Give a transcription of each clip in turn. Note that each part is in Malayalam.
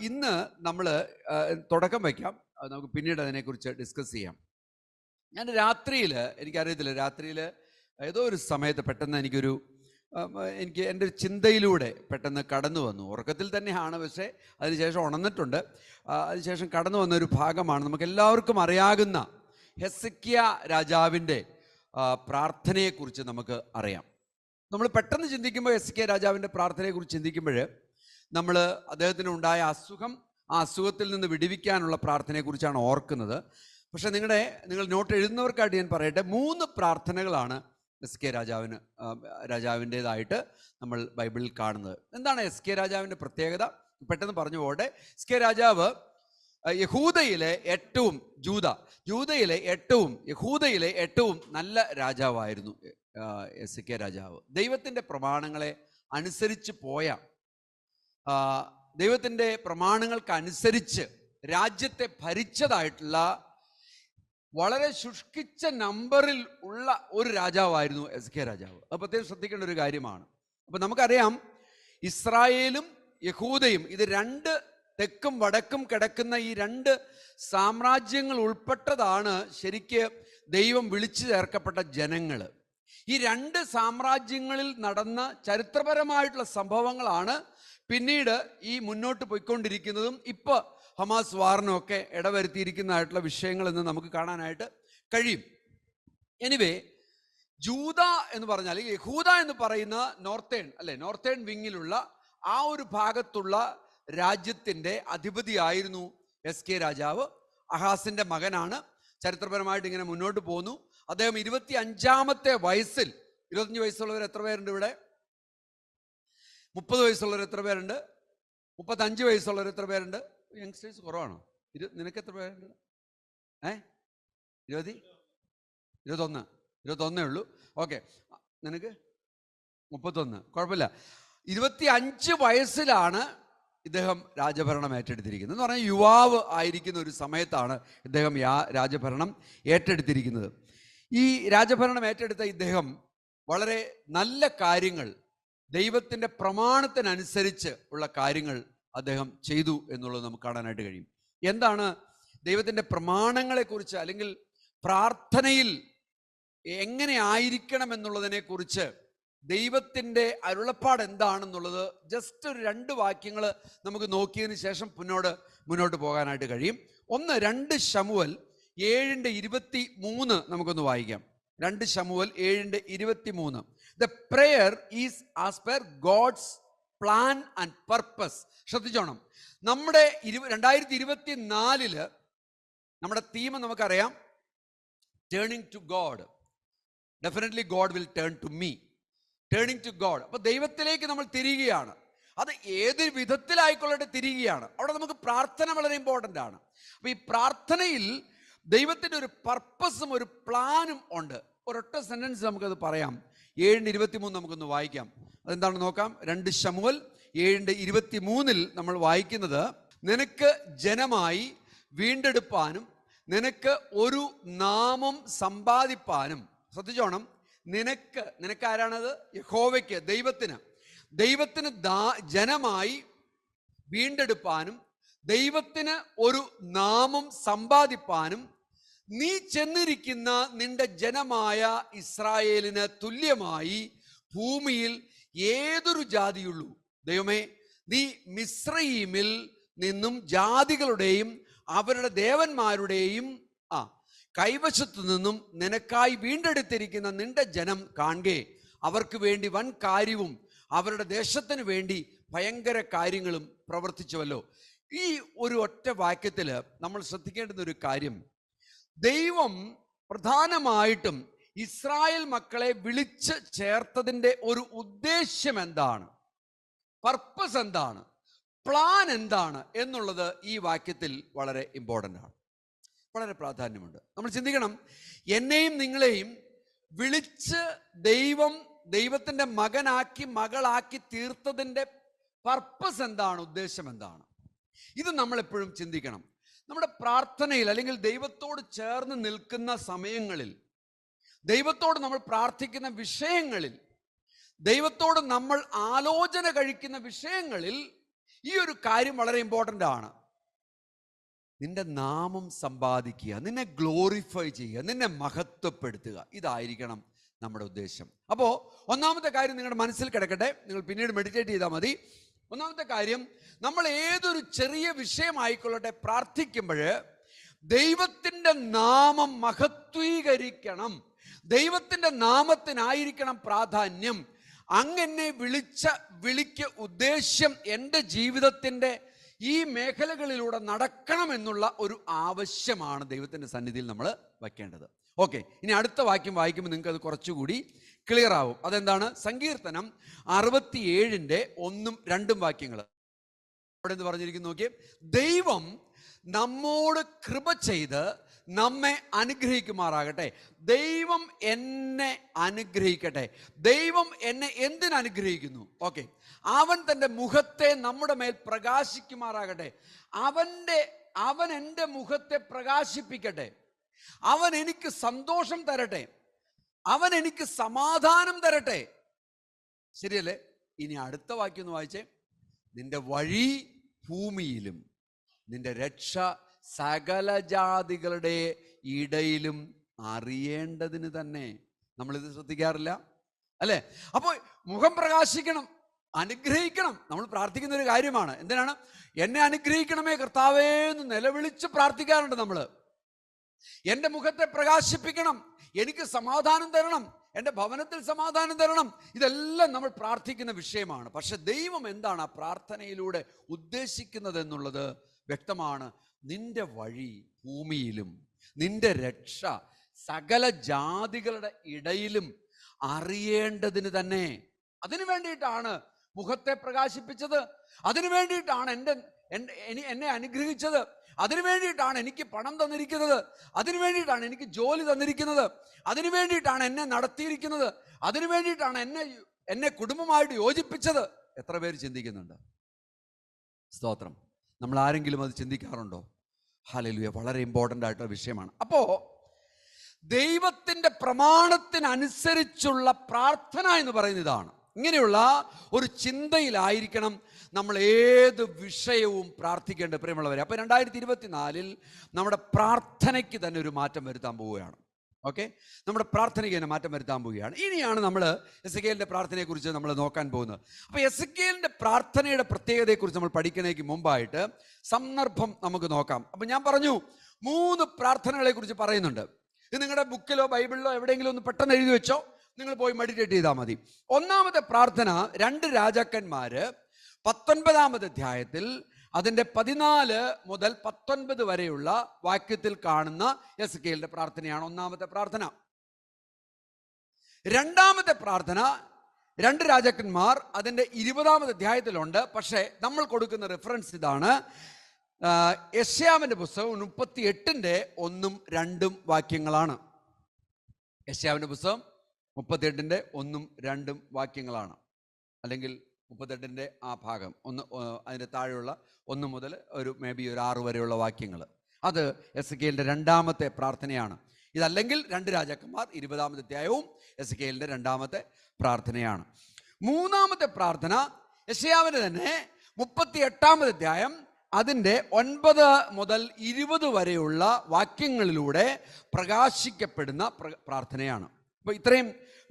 ഇന്ന് നമ്മൾ തുടക്കം വയ്ക്കാം. നമുക്ക് പിന്നീട് അതിനെക്കുറിച്ച് ഡിസ്കസ് ചെയ്യാം. ഞാൻ രാത്രിയിൽ, എനിക്കറിയത്തില്ല, രാത്രിയിൽ ഏതോ ഒരു സമയത്ത് പെട്ടെന്ന് എനിക്ക് എൻ്റെ ഒരു ചിന്തയിലൂടെ പെട്ടെന്ന് കടന്നു വന്നു. ഉറക്കത്തിൽ തന്നെയാണ്, പക്ഷേ അതിനുശേഷം ഉണർന്നിട്ടുണ്ട്. അതിനുശേഷം കടന്നു വന്നൊരു ഭാഗമാണ് നമുക്ക് എല്ലാവർക്കും അറിയാവുന്ന ഹെസ്ക്കിയാ രാജാവിൻ്റെ പ്രാർത്ഥനയെക്കുറിച്ച് നമുക്ക് അറിയാം. നമ്മൾ പെട്ടെന്ന് ചിന്തിക്കുമ്പോൾ ഹെസ്ക്കിയാ രാജാവിൻ്റെ പ്രാർത്ഥനയെക്കുറിച്ച് ചിന്തിക്കുമ്പോൾ നമ്മൾ അദ്ദേഹത്തിനുണ്ടായ അസുഖം, ആ അസുഖത്തിൽ നിന്ന് വിടുവിക്കാനുള്ള പ്രാർത്ഥനയെക്കുറിച്ചാണ് ഓർക്കുന്നത്. പക്ഷേ നിങ്ങൾ നോട്ട് എഴുതുന്നവർക്കായിട്ട് ഞാൻ പറയട്ടെ, 3 പ്രാർത്ഥനകളാണ് ഹെസ്ക്കിയാ രാജാവിൻ്റേതായിട്ട് നമ്മൾ ബൈബിളിൽ കാണുന്നത്. എന്താണ് ഹെസ്ക്കിയാ രാജാവിൻ്റെ പ്രത്യേകത? പെട്ടെന്ന് പറഞ്ഞു പോകട്ടെ. ഹെസ്ക്കിയാ രാജാവ് യഹൂദയിലെ ഏറ്റവും നല്ല രാജാവായിരുന്നു ഹെസ്ക്കിയാ രാജാവ്. ദൈവത്തിൻ്റെ പ്രമാണങ്ങളെ അനുസരിച്ച് ദൈവത്തിൻ്റെ പ്രമാണങ്ങൾക്കനുസരിച്ച് രാജ്യത്തെ ഭരിച്ചതായിട്ടുള്ള വളരെ ശുഷ്കിച്ച നമ്പറിൽ ഉള്ള ഒരു രാജാവായിരുന്നു ഹെസ്ക്കിയാ രാജാവ്. അത് പ്രത്യേകം ശ്രദ്ധിക്കേണ്ട ഒരു കാര്യമാണ്. അപ്പം നമുക്കറിയാം, ഇസ്രായേലും യഹൂദയും, ഇത് 2 തെക്കും വടക്കും കിടക്കുന്ന ഈ 2 സാമ്രാജ്യങ്ങൾ ഉൾപ്പെട്ടതാണ് ശരിക്ക് ദൈവം വിളിച്ചു ചേർക്കപ്പെട്ട ജനങ്ങൾ. ഈ 2 സാമ്രാജ്യങ്ങളിൽ നടന്ന ചരിത്രപരമായിട്ടുള്ള സംഭവങ്ങളാണ് പിന്നീട് ഈ മുന്നോട്ട് പോയിക്കൊണ്ടിരിക്കുന്നതും ഇപ്പോൾ ഹമാസ് വാറിനൊക്കെ ഇടവരുത്തിയിരിക്കുന്നതായിട്ടുള്ള വിഷയങ്ങളെന്ന് നമുക്ക് കാണാനായിട്ട് കഴിയും. എനിവേ, ജൂദ എന്ന് പറഞ്ഞാൽ, യഹൂദ എന്ന് പറയുന്ന നോർത്തേൺ വിങ്ങിലുള്ള ആ ഒരു ഭാഗത്തുള്ള രാജ്യത്തിൻ്റെ അധിപതിയായിരുന്നു ഹെസ്ക്കിയാ രാജാവ്. അഹാസിൻ്റെ മകനാണ്. ചരിത്രപരമായിട്ട് ഇങ്ങനെ മുന്നോട്ട് പോന്നു. അദ്ദേഹം 25-ാമത്തെ വയസ്സിൽ, 25 വയസ്സുള്ളവർ എത്ര പേരുണ്ട് ഇവിടെ? 30 വയസ്സുള്ളവർ എത്ര പേരുണ്ട്? 35 വയസ്സുള്ളവർ എത്ര പേരുണ്ട്? യങ്സ്റ്റേഴ്സ് കുറവാണോ? നിനക്ക് എത്ര പേരുണ്ട്? 21 ഉള്ളൂ. ഓക്കെ, നിനക്ക് 31. കുഴപ്പമില്ല. 25 വയസ്സിലാണ് ഇദ്ദേഹം രാജഭരണം ഏറ്റെടുത്തിരിക്കുന്നത്. എന്ന് പറഞ്ഞാൽ യുവാവ് ആയിരിക്കുന്ന ഒരു സമയത്താണ് ഇദ്ദേഹം രാജഭരണം ഏറ്റെടുത്തിരിക്കുന്നത്. ഈ രാജഭരണം ഏറ്റെടുത്ത ഇദ്ദേഹം വളരെ നല്ല കാര്യങ്ങൾ, ദൈവത്തിൻ്റെ പ്രമാണത്തിനനുസരിച്ച് ഉള്ള കാര്യങ്ങൾ അദ്ദേഹം ചെയ്തു എന്നുള്ളത് നമുക്ക് കാണാനായിട്ട് കഴിയും. എന്താണ് ദൈവത്തിൻ്റെ പ്രമാണങ്ങളെക്കുറിച്ച്, അല്ലെങ്കിൽ പ്രാർത്ഥനയിൽ എങ്ങനെ ആയിരിക്കണം എന്നുള്ളതിനെക്കുറിച്ച് ദൈവത്തിൻ്റെ അരുളപ്പാട് എന്താണെന്നുള്ളത് ജസ്റ്റ് ഒരു 2 വാക്യങ്ങൾ നമുക്ക് നോക്കിയതിന് ശേഷം മുന്നോട്ട് പോകാനായിട്ട് കഴിയും. 2 ശമൂവേൽ 7:23 നമുക്കൊന്ന് വായിക്കാം. 2 ശമൂവേൽ 7:23. The prayer is as per God's plan and purpose. ശ്രദ്ധിച്ചോണം. നമ്മുടെ 2024 നമ്മുടെ തീം നമുക്കറിയാം, turning to God. Definitely God will turn to me. Turning to God. അപ്പോൾ ദൈവത്തിലേക്ക് നമ്മൾ തിരിയുകയാണ്. അത് ഏത് വിധത്തിലായിക്കൊള്ളട്ടെ തിരിയുകയാണ്. അവിടെ നമുക്ക് പ്രാർത്ഥന വളരെ ഇമ്പോർട്ടൻ്റ് ആണ്. അപ്പോൾ ഈ പ്രാർത്ഥനയിൽ ദൈവത്തിൻ്റെ ഒരു പർപ്പസും ഒരു പ്ലാനും ഉണ്ട്. ഒരൊറ്റ സെൻറ്റൻസ് നമുക്കത് പറയാം. 7:23 നമുക്കൊന്ന് വായിക്കാം. അതെന്താണെന്ന് നോക്കാം. 2 ശമൂവേൽ 7:23 നമ്മൾ വായിക്കുന്നത്, നിനക്ക് ജനമായി വീണ്ടെടുപ്പാനും നിനക്ക് ഒരു നാമം സമ്പാദിപ്പാനും. ശ്രദ്ധിച്ചോണം, നിനക്ക് ആരാണത്? യഹോവയ്ക്ക്, ദൈവത്തിന് ജനമായി വീണ്ടെടുപ്പാനും ദൈവത്തിന് ഒരു നാമം സമ്പാദിപ്പാനും നീ ചെന്നിരിക്കുന്ന നിന്റെ ജനമായ ഇസ്രായേലിന് തുല്യമായി ഭൂമിയിൽ ഏതൊരു ജാതിയുള്ളൂ. ദൈവമേ, നീ മിസ്രയീമിൽ നിന്നും ജാതികളുടെയും അവരുടെ ദേവന്മാരുടെയും കൈവശത്തു നിന്നും നിനക്കായി വീണ്ടെടുത്തിരിക്കുന്ന നിന്റെ ജനം കാണുകെ അവർക്ക് വേണ്ടി വൻ കാര്യവും അവരുടെ ദേശത്തിന് വേണ്ടി ഭയങ്കര കാര്യങ്ങളും പ്രവർത്തിച്ചുവല്ലോ. ഈ ഒരു ഒറ്റ വാക്യത്തിൽ നമ്മൾ ശ്രദ്ധിക്കേണ്ടുന്ന ഒരു കാര്യം, ദൈവം പ്രധാനമായിട്ടും ഇസ്രായേൽ മക്കളെ വിളിച്ച് ചേർത്തതിൻ്റെ ഒരു ഉദ്ദേശ്യം എന്താണ്, പർപ്പസ് എന്താണ്, പ്ലാൻ എന്താണ് എന്നുള്ളത് ഈ വാക്യത്തിൽ വളരെ ഇമ്പോർട്ടൻ്റ് ആണ്, വളരെ പ്രാധാന്യമുണ്ട്. നമ്മൾ ചിന്തിക്കണം, എന്നെയും നിങ്ങളെയും വിളിച്ച് ദൈവത്തിൻ്റെ മകളാക്കി തീർത്തതിൻ്റെ പർപ്പസ് എന്താണ്, ഉദ്ദേശം എന്താണ്? ഇത് നമ്മളെപ്പോഴും ചിന്തിക്കണം. നമ്മുടെ പ്രാർത്ഥനയിൽ, അല്ലെങ്കിൽ ദൈവത്തോട് ചേർന്ന് നിൽക്കുന്ന സമയങ്ങളിൽ, ദൈവത്തോട് നമ്മൾ പ്രാർത്ഥിക്കുന്ന വിഷയങ്ങളിൽ, ദൈവത്തോട് നമ്മൾ ആലോചന കഴിക്കുന്ന വിഷയങ്ങളിൽ ഈ ഒരു കാര്യം വളരെ ഇമ്പോർട്ടൻ്റ് ആണ്. നിന്റെ നാമം സമ്പാദിക്കുക, നിന്നെ ഗ്ലോറിഫൈ ചെയ്യുക, നിന്നെ മഹത്വപ്പെടുത്തുക, ഇതായിരിക്കണം നമ്മുടെ ഉദ്ദേശം. അപ്പോൾ ഒന്നാമത്തെ കാര്യം നിങ്ങളുടെ മനസ്സിൽ കിടക്കട്ടെ, നിങ്ങൾ പിന്നീട് മെഡിറ്റേറ്റ് ചെയ്താൽ മതി. ഒന്നാമത്തെ കാര്യം, നമ്മൾ ഏതൊരു ചെറിയ വിഷയമായിക്കൊള്ളട്ടെ പ്രാർത്ഥിക്കുമ്പോൾ ദൈവത്തിൻ്റെ നാമം മഹത്വീകരിക്കണം, ദൈവത്തിൻ്റെ നാമത്തിനായിരിക്കണം പ്രാധാന്യം. അങ്ങനെ വിളിക്ക് ഉദ്ദേശ്യം എൻ്റെ ജീവിതത്തിൻ്റെ ഈ മേഖലകളിലൂടെ നടക്കണമെന്നുള്ള ഒരു ആവശ്യമാണ് ദൈവത്തിൻ്റെ സന്നിധിയിൽ നമ്മൾ വയ്ക്കേണ്ടത്. ഓക്കെ, ഇനി അടുത്ത വാക്യം വായിക്കുമ്പോൾ നിങ്ങൾക്ക് അത് കുറച്ചുകൂടി ക്ലിയർ ആവും. അതെന്താണ്? സങ്കീർത്തനം 67-ന്റെ 1-2 വാക്യങ്ങൾ. അവിടെ എന്ത് പറഞ്ഞിരിക്കുന്നു നോക്കിയേ. ദൈവം നമ്മോട് കൃപ ചെയ്ത് നമ്മെ അനുഗ്രഹിക്കുമാറാകട്ടെ. ദൈവം എന്നെ അനുഗ്രഹിക്കട്ടെ. ദൈവം എന്നെ എന്തിനനുഗ്രഹിക്കുന്നു? ഓക്കെ, അവൻ തൻ്റെ മുഖത്തെ നമ്മുടെ മേൽ പ്രകാശിക്കുമാറാകട്ടെ. അവൻ എൻ്റെ മുഖത്തെ പ്രകാശിപ്പിക്കട്ടെ. അവൻ എനിക്ക് സന്തോഷം തരട്ടെ. അവൻ എനിക്ക് സമാധാനം തരട്ടെ. ശരിയല്ലേ? ഇനി അടുത്ത വാക്യം ഒന്ന് വായിച്ചേ. നിന്റെ വഴി ഭൂമിയിലും നിന്റെ രക്ഷ സകല ജാതികളുടെ ഇടയിലും അറിയേണ്ടതിന് തന്നെ. നമ്മളിത് ശ്രദ്ധിക്കാറില്ല അല്ലേ? അപ്പോൾ മുഖം പ്രകാശിക്കണം, അനുഗ്രഹിക്കണം. നമ്മൾ പ്രാർത്ഥിക്കുന്ന ഒരു കാര്യമാണ്. എന്തിനാണ്? എന്നെ അനുഗ്രഹിക്കണമേ കർത്താവേ എന്ന് നിലവിളിച്ച് പ്രാർത്ഥിക്കാറുണ്ട് നമ്മൾ. എൻ്റെ മുഖത്തെ പ്രകാശിപ്പിക്കണം, എനിക്ക് സമാധാനം തരണം, എൻ്റെ ഭവനത്തിൽ സമാധാനം തരണം. ഇതെല്ലാം നമ്മൾ പ്രാർത്ഥിക്കുന്ന വിഷയമാണ്. പക്ഷെ ദൈവം എന്താണ് ആ പ്രാർത്ഥനയിലൂടെ ഉദ്ദേശിക്കുന്നത് എന്നുള്ളത് വ്യക്തമാണ്. നിന്റെ വഴി ഭൂമിയിലും നിന്റെ രക്ഷ സകല ജാതികളുടെ ഇടയിലും അറിയേണ്ടതിന് തന്നെ. അതിനു വേണ്ടിയിട്ടാണ് മുഖത്തെ പ്രകാശിപ്പിച്ചത്. അതിനു വേണ്ടിയിട്ടാണ് എന്നെ അനുഗ്രഹിച്ചത്. അതിനു വേണ്ടിയിട്ടാണ് എനിക്ക് പണം തന്നിരിക്കുന്നത്. അതിനു വേണ്ടിയിട്ടാണ് എനിക്ക് ജോലി തന്നിരിക്കുന്നത്. അതിനു വേണ്ടിയിട്ടാണ് എന്നെ നടത്തിയിരിക്കുന്നത്. അതിനു വേണ്ടിയിട്ടാണ് എന്നെ കുടുംബമായിട്ട് യോജിപ്പിച്ചത്. എത്ര പേര് ചിന്തിക്കുന്നുണ്ട്? സ്തോത്രം. നമ്മൾ ആരെങ്കിലും അത് ചിന്തിക്കാറുണ്ടോ? ഹല്ലേലൂയ. വളരെ ഇമ്പോർട്ടൻ്റ് ആയിട്ടുള്ള വിഷയമാണ്. അപ്പോൾ ദൈവത്തിൻ്റെ പ്രമാണത്തിനനുസരിച്ചുള്ള പ്രാർത്ഥന എന്ന് പറയുന്നത് ഇതാണ്. ഇങ്ങനെയുള്ള ഒരു ചിന്തയിലായിരിക്കണം നമ്മൾ ഏത് വിഷയവും പ്രാർത്ഥിക്കേണ്ടത്, പ്രിയമുള്ളവരെ. അപ്പോൾ 2024 നമ്മുടെ പ്രാർത്ഥനയ്ക്ക് തന്നെ ഒരു മാറ്റം വരുത്താൻ പോവുകയാണ്. ഓക്കെ, നമ്മുടെ പ്രാർത്ഥനയ്ക്ക് തന്നെ മാറ്റം വരുത്താൻ പോവുകയാണ്. ഇനിയാണ് നമ്മൾ എസെക്കിയേലിൻ്റെ പ്രാർത്ഥനയെക്കുറിച്ച് നമ്മൾ നോക്കാൻ പോകുന്നത്. അപ്പോൾ എസെക്കിയേലിൻ്റെ പ്രാർത്ഥനയുടെ പ്രത്യേകതയെക്കുറിച്ച് നമ്മൾ പഠിക്കുന്നതിന് മുമ്പായിട്ട് സന്ദർഭം നമുക്ക് നോക്കാം. അപ്പം ഞാൻ പറഞ്ഞു 3 പ്രാർത്ഥനകളെ കുറിച്ച് പറയുന്നുണ്ട്. ഇത് നിങ്ങളുടെ ബുക്കിലോ ബൈബിളിലോ എവിടെയെങ്കിലും ഒന്ന് പെട്ടെന്ന് എഴുതി വെച്ചോ, നിങ്ങൾ പോയി മെഡിറ്റേറ്റ് ചെയ്താൽ മതി. ഒന്നാമത്തെ പ്രാർത്ഥന 2 രാജാക്കന്മാര് 19-ാമത്തെ അധ്യായത്തിൽ അതിൻ്റെ 14 മുതൽ 19 വരെയുള്ള വാക്യത്തിൽ കാണുന്ന എസെക്കിയേലിന്റെ പ്രാർത്ഥനയാണ് ഒന്നാമത്തെ പ്രാർത്ഥന. രണ്ടാമത്തെ പ്രാർത്ഥന 2 രാജാക്കന്മാർ അതിൻ്റെ 20-ാമത്തെ അധ്യായത്തിലുണ്ട്. പക്ഷേ നമ്മൾ കൊടുക്കുന്ന റെഫറൻസ് ഇതാണ്. യെശയ്യാവിൻ്റെ പുസ്തകം 38-ന്റെ 1-2 വാക്യങ്ങളാണ്. യെശയ്യാവിൻ്റെ പുസ്തകം 38-ന്റെ 1-2 വാക്യങ്ങളാണ്. അല്ലെങ്കിൽ 38-ന്റെ ആ ഭാഗം അതിൻ്റെ താഴെയുള്ള 1 മുതൽ ഒരു 6 വരെയുള്ള വാക്യങ്ങൾ. അത് എസെക്കിയേലിൻ്റെ രണ്ടാമത്തെ പ്രാർത്ഥനയാണ്. ഇതല്ലെങ്കിൽ 2 രാജാക്കന്മാർ 20-ാമത്തെ അധ്യായവും എസെക്കിയേലിൻ്റെ രണ്ടാമത്തെ പ്രാർത്ഥനയാണ്. മൂന്നാമത്തെ പ്രാർത്ഥന യെശയ്യാവിൻ്റെ തന്നെ 38-ാമത്തെ അധ്യായം അതിൻ്റെ 9 മുതൽ 20 വരെയുള്ള വാക്യങ്ങളിലൂടെ പ്രകാശിക്കപ്പെടുന്ന പ്രാർത്ഥനയാണ്. അപ്പോൾ ഇത്രയും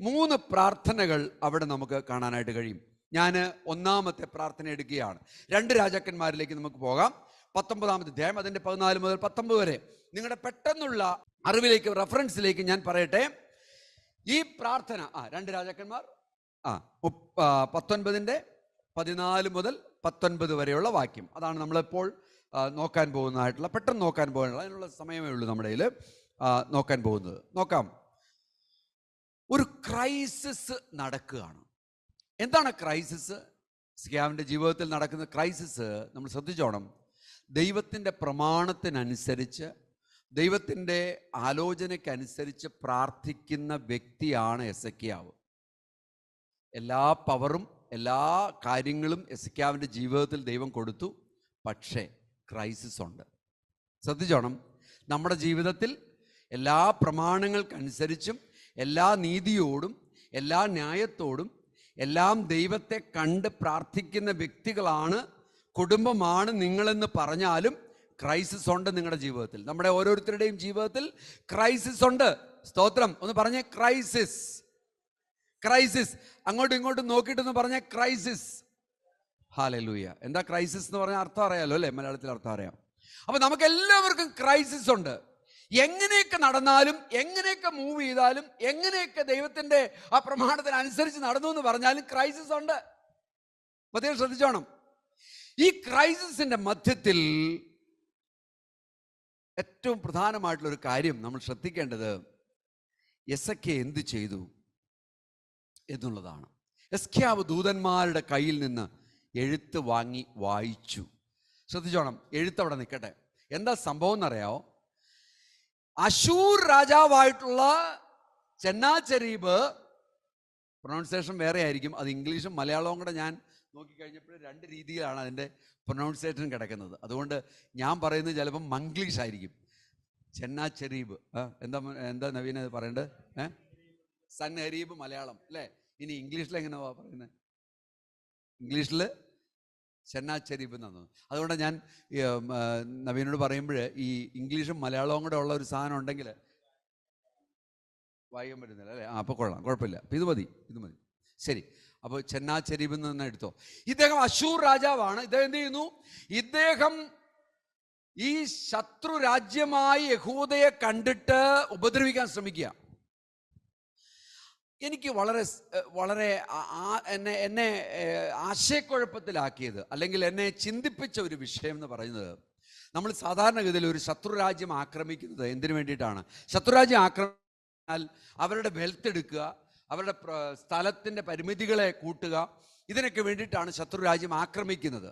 3 പ്രാർത്ഥനകൾ അവിടെ നമുക്ക് കാണാനായിട്ട് കഴിയും. ഞാൻ ഒന്നാമത്തെ പ്രാർത്ഥന എടുക്കുകയാണ്. 2 രാജാക്കന്മാരിലേക്ക് നമുക്ക് പോകാം. 19-ാമത്തെ അധ്യായം അതിൻ്റെ 14 മുതൽ 19 വരെ. നിങ്ങളുടെ പെട്ടെന്നുള്ള അറിവിലേക്ക്, റെഫറൻസിലേക്ക് ഞാൻ പറയട്ടെ. ഈ പ്രാർത്ഥന 2 രാജാക്കന്മാർ 19-ന്റെ 14 മുതൽ 19 വരെയുള്ള വാക്യം, അതാണ് നമ്മളിപ്പോൾ നോക്കാൻ പോകുന്നതായിട്ടുള്ള, പെട്ടെന്ന് നോക്കാൻ പോകുന്നത്. അതിനുള്ള സമയമേ ഉള്ളൂ നമ്മുടെ കയ്യിൽ നോക്കാൻ പോകുന്നത്. നോക്കാം. ഒരു ക്രൈസിസ് നടക്കുകയാണ്. എന്താണ് ക്രൈസിസ്? എസെക്കിയാവിൻ്റെ ജീവിതത്തിൽ നടക്കുന്ന ക്രൈസിസ് നമ്മൾ ശ്രദ്ധിച്ചോണം. ദൈവത്തിൻ്റെ പ്രമാണത്തിനനുസരിച്ച്, ദൈവത്തിൻ്റെ ആലോചനയ്ക്കനുസരിച്ച് പ്രാർത്ഥിക്കുന്ന വ്യക്തിയാണ് എസെക്കിയാവ്. എല്ലാ പവറും എല്ലാ കാര്യങ്ങളും എസെക്കിയാവിൻ്റെ ജീവിതത്തിൽ ദൈവം കൊടുത്തു. പക്ഷേ ക്രൈസിസ് ഉണ്ട്. ശ്രദ്ധിച്ചോണം. നമ്മുടെ ജീവിതത്തിൽ എല്ലാ പ്രമാണങ്ങൾക്കനുസരിച്ചും എല്ലാ നീതിയോടും എല്ലാ ന്യായത്തോടും എല്ലാം ദൈവത്തെ കണ്ട് പ്രാർത്ഥിക്കുന്ന വ്യക്തികളാണ് കുടുംബമാണ് നിങ്ങളെന്ന് പറഞ്ഞാലും ക്രൈസിസ് ഉണ്ട് നിങ്ങളുടെ ജീവിതത്തിൽ. നമ്മുടെ ഓരോരുത്തരുടെയും ജീവിതത്തിൽ ക്രൈസിസ് ഉണ്ട്. സ്തോത്രം. ഒന്ന് പറഞ്ഞേ ക്രൈസിസ്. ക്രൈസിസ്. അങ്ങോട്ടും ഇങ്ങോട്ടും നോക്കിയിട്ടൊന്ന് പറഞ്ഞേ ക്രൈസിസ്. ഹല്ലേലൂയ. എന്താ ക്രൈസിസ് എന്ന് പറഞ്ഞാൽ അർത്ഥം അറിയാലോ അല്ലേ? മലയാളത്തിൽ അർത്ഥം അറിയാം. അപ്പൊ നമുക്ക് എല്ലാവർക്കും ക്രൈസിസ് ഉണ്ട്. എങ്ങനെയൊക്കെ നടന്നാലും, എങ്ങനെയൊക്കെ മൂവ് ചെയ്താലും, എങ്ങനെയൊക്കെ ദൈവത്തിന്റെ ആ പ്രമാണത്തിനനുസരിച്ച് നടന്നു എന്ന് പറഞ്ഞാലും ക്രൈസിസ് ഉണ്ട്. പ്രത്യേകം ശ്രദ്ധിച്ചോണം. ഈ ക്രൈസിസിന്റെ മധ്യത്തിൽ ഏറ്റവും പ്രധാനമായിട്ടുള്ള ഒരു കാര്യം നമ്മൾ ശ്രദ്ധിക്കേണ്ടത് എസെക്കിയാ എന്ത് ചെയ്തു എന്നുള്ളതാണ്. എസ്കിയാവ് ദൂതന്മാരുടെ കയ്യിൽ നിന്ന് എഴുത്ത് വാങ്ങി വായിച്ചു. ശ്രദ്ധിച്ചോണം, എഴുത്ത് അവിടെ നിൽക്കട്ടെ. എന്താ സംഭവം എന്നറിയാമോ? അശൂർ രാജാവായിട്ടുള്ള സെന്നാചെരീബ്, പ്രൊനൗൺസിയേഷൻ വേറെ ആയിരിക്കും, അത് ഇംഗ്ലീഷും മലയാളവും കൂടെ ഞാൻ നോക്കിക്കഴിഞ്ഞപ്പോൾ രണ്ട് രീതിയിലാണ് അതിൻ്റെ പ്രൊനൗൺസിയേഷൻ കിടക്കുന്നത്. അതുകൊണ്ട് ഞാൻ പറയുന്നത് ചിലപ്പം മംഗ്ലീഷ് ആയിരിക്കും. സെന്നാചെരീബ് എന്താ നവീന പറയേണ്ടത്? സൻഹരീബ് മലയാളം അല്ലേ? ഇനി ഇംഗ്ലീഷിൽ എങ്ങനെയാ പറയുന്നത്? ഇംഗ്ലീഷിൽ സെന്നാചെരീബ് എന്നാണ്. അതുകൊണ്ട് ഞാൻ നവീനോട് പറയുമ്പോൾ ഈ ഇംഗ്ലീഷും മലയാളവും കൂടെ ഉള്ള ഒരു സാധനം ഉണ്ടെങ്കിൽ വായിക്കാൻ പറ്റുന്നില്ല അല്ലേ? അപ്പോൾ കൊള്ളാം, കുഴപ്പമില്ല. ഇത് മതി. ശരി. അപ്പോൾ സെന്നാചെരീബ് എന്ന് തന്നെ എടുത്തോ. ഇദ്ദേഹം അശൂർ രാജാവാണ്. ഇദ്ദേഹം എന്ത് ചെയ്യുന്നു? ഇദ്ദേഹം ഈ ശത്രു രാജ്യമായി യഹൂദയെ കണ്ടിട്ട് ഉപദ്രവിക്കാൻ ശ്രമിക്കുക. എനിക്ക് വളരെ എന്നെ ആശയക്കുഴപ്പത്തിലാക്കിയത്, അല്ലെങ്കിൽ എന്നെ ചിന്തിപ്പിച്ച ഒരു വിഷയം എന്ന് പറയുന്നത്, നമ്മൾ സാധാരണഗതിയിൽ ഒരു ശത്രുരാജ്യം ആക്രമിക്കുന്നത് എന്തിനു വേണ്ടിയിട്ടാണ്? ശത്രുരാജ്യം ആക്രമിച്ചാൽ അവരുടെ വെൽത്ത് എടുക്കുക, അവരുടെ സ്ഥലത്തിൻ്റെ പരിമിതികളെ കൂട്ടുക, ഇതിനൊക്കെ വേണ്ടിയിട്ടാണ് ശത്രുരാജ്യം ആക്രമിക്കുന്നത്.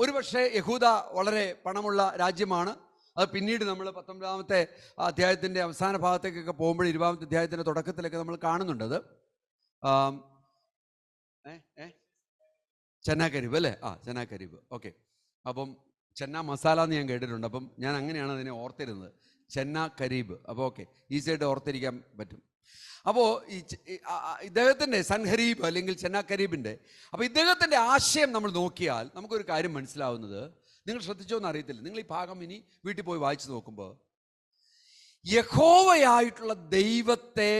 ഒരുപക്ഷെ യഹൂദ വളരെ പണമുള്ള രാജ്യമാണ്. അത് പിന്നീട് നമ്മൾ 19-ാമത്തെ അധ്യായത്തിൻ്റെ അവസാന ഭാഗത്തേക്കൊക്കെ പോകുമ്പോൾ 20-ാമത്തെ അധ്യായത്തിൻ്റെ തുടക്കത്തിലൊക്കെ നമ്മൾ കാണുന്നുണ്ടത്. ചെന്നാക്കരിബ് അല്ലേ? ചെന്നാക്കരിബ്. ഓക്കെ. അപ്പം ചെന്ന മസാല എന്ന് ഞാൻ കേട്ടിട്ടുണ്ട്. അപ്പം ഞാൻ അങ്ങനെയാണ് അതിനെ ഓർത്തിരുന്നത്, ചെന്നാക്കരിബ്. അപ്പോൾ ഓക്കെ, ഈസിയായിട്ട് ഓർത്തിരിക്കാൻ പറ്റും. അപ്പോൾ ഇദ്ദേഹത്തിൻ്റെ സൻഹരീബ് അല്ലെങ്കിൽ ചെന്നാക്കരിബിൻ്റെ, അപ്പോൾ ഇദ്ദേഹത്തിൻ്റെ ആശയം നമ്മൾ നോക്കിയാൽ നമുക്കൊരു കാര്യം മനസ്സിലാവുന്നത്, നിങ്ങൾ ശ്രദ്ധിച്ചോ എന്ന് അറിയത്തില്ല, നിങ്ങൾ ഈ ഭാഗം ഇനി വീട്ടിൽ പോയി വായിച്ചു നോക്കുമ്പോൾ, യഹോവയായിട്ടുള്ള ദൈവത്തെ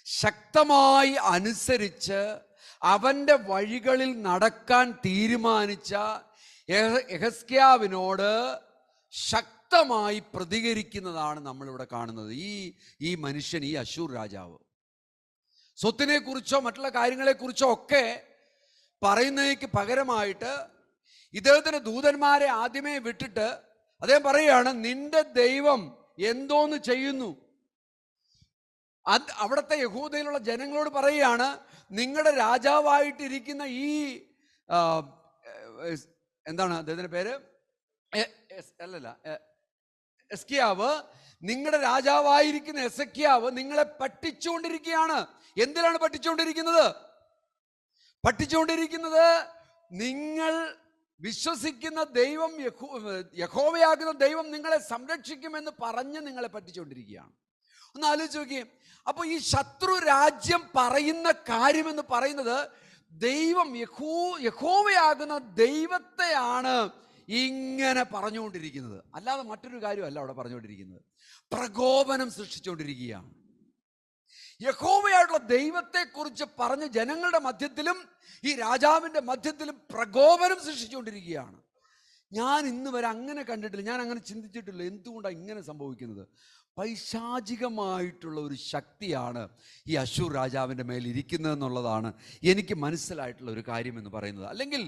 ശക്തമായി അനുസരിച്ച് അവൻ്റെ വഴികളിൽ നടക്കാൻ തീരുമാനിച്ച യെഹിസ്കീയാവിനോട് ശക്തമായി പ്രതികരിക്കുന്നതാണ് നമ്മളിവിടെ കാണുന്നത്. ഈ മനുഷ്യൻ, ഈ അശൂർ രാജാവ് സ്വത്തിനെ കുറിച്ചോ മറ്റുള്ള കാര്യങ്ങളെക്കുറിച്ചോ ഒക്കെ പറയുന്നതിന് പകരമായിട്ട് ഇദ്ദേഹത്തിന് ദൂതന്മാരെ ആദ്യമേ വിട്ടിട്ട് അദ്ദേഹം പറയുകയാണ്, നിന്റെ ദൈവം എന്തോന്ന് ചെയ്യുന്നു. അവിടുത്തെ യഹൂദയിലുള്ള ജനങ്ങളോട് പറയുകയാണ്, നിങ്ങളുടെ രാജാവായിട്ടിരിക്കുന്ന ഈ എന്താണ് അദ്ദേഹത്തിന്റെ പേര്? എസ്കിയാവ്, നിങ്ങളുടെ രാജാവായിരിക്കുന്ന എസെക്കിയാവ് നിങ്ങളെ പറ്റിച്ചുകൊണ്ടിരിക്കുകയാണ്. എന്തിനാണ് പറ്റിച്ചുകൊണ്ടിരിക്കുന്നത്? നിങ്ങൾ വിശ്വസിക്കുന്ന ദൈവം, യഹോവയാകുന്ന ദൈവം നിങ്ങളെ സംരക്ഷിക്കുമെന്ന് പറഞ്ഞ് നിങ്ങളെ പറ്റിച്ചുകൊണ്ടിരിക്കുകയാണ്. ഒന്ന് ആലോചിച്ച് നോക്കിയേ. അപ്പൊ ഈ ശത്രു രാജ്യം പറയുന്ന കാര്യമെന്ന് പറയുന്നത് ദൈവം, യഹോവയാകുന്ന ദൈവത്തെയാണ് ഇങ്ങനെ പറഞ്ഞുകൊണ്ടിരിക്കുന്നത്. അല്ലാതെ മറ്റൊരു കാര്യമല്ല അവിടെ പറഞ്ഞുകൊണ്ടിരിക്കുന്നത്. പ്രകോപനം സൃഷ്ടിച്ചുകൊണ്ടിരിക്കുകയാണ്. യഹോവയായിട്ടുള്ള ദൈവത്തെക്കുറിച്ച് പറഞ്ഞ് ജനങ്ങളുടെ മധ്യത്തിലും ഈ രാജാവിൻ്റെ മധ്യത്തിലും പ്രകോപനം സൃഷ്ടിച്ചുകൊണ്ടിരിക്കുകയാണ്. ഞാൻ ഇന്ന് വരെ അങ്ങനെ കണ്ടിട്ടില്ല, ഞാൻ അങ്ങനെ ചിന്തിച്ചിട്ടില്ല. എന്തുകൊണ്ടാണ് ഇങ്ങനെ സംഭവിക്കുന്നത്? പൈശാചികമായിട്ടുള്ള ഒരു ശക്തിയാണ് ഈ അശൂർ രാജാവിൻ്റെ മേൽ ഇരിക്കുന്നതെന്നുള്ളതാണ് എനിക്ക് മനസ്സിലായിട്ടുള്ള ഒരു കാര്യമെന്ന് പറയുന്നത്. അല്ലെങ്കിൽ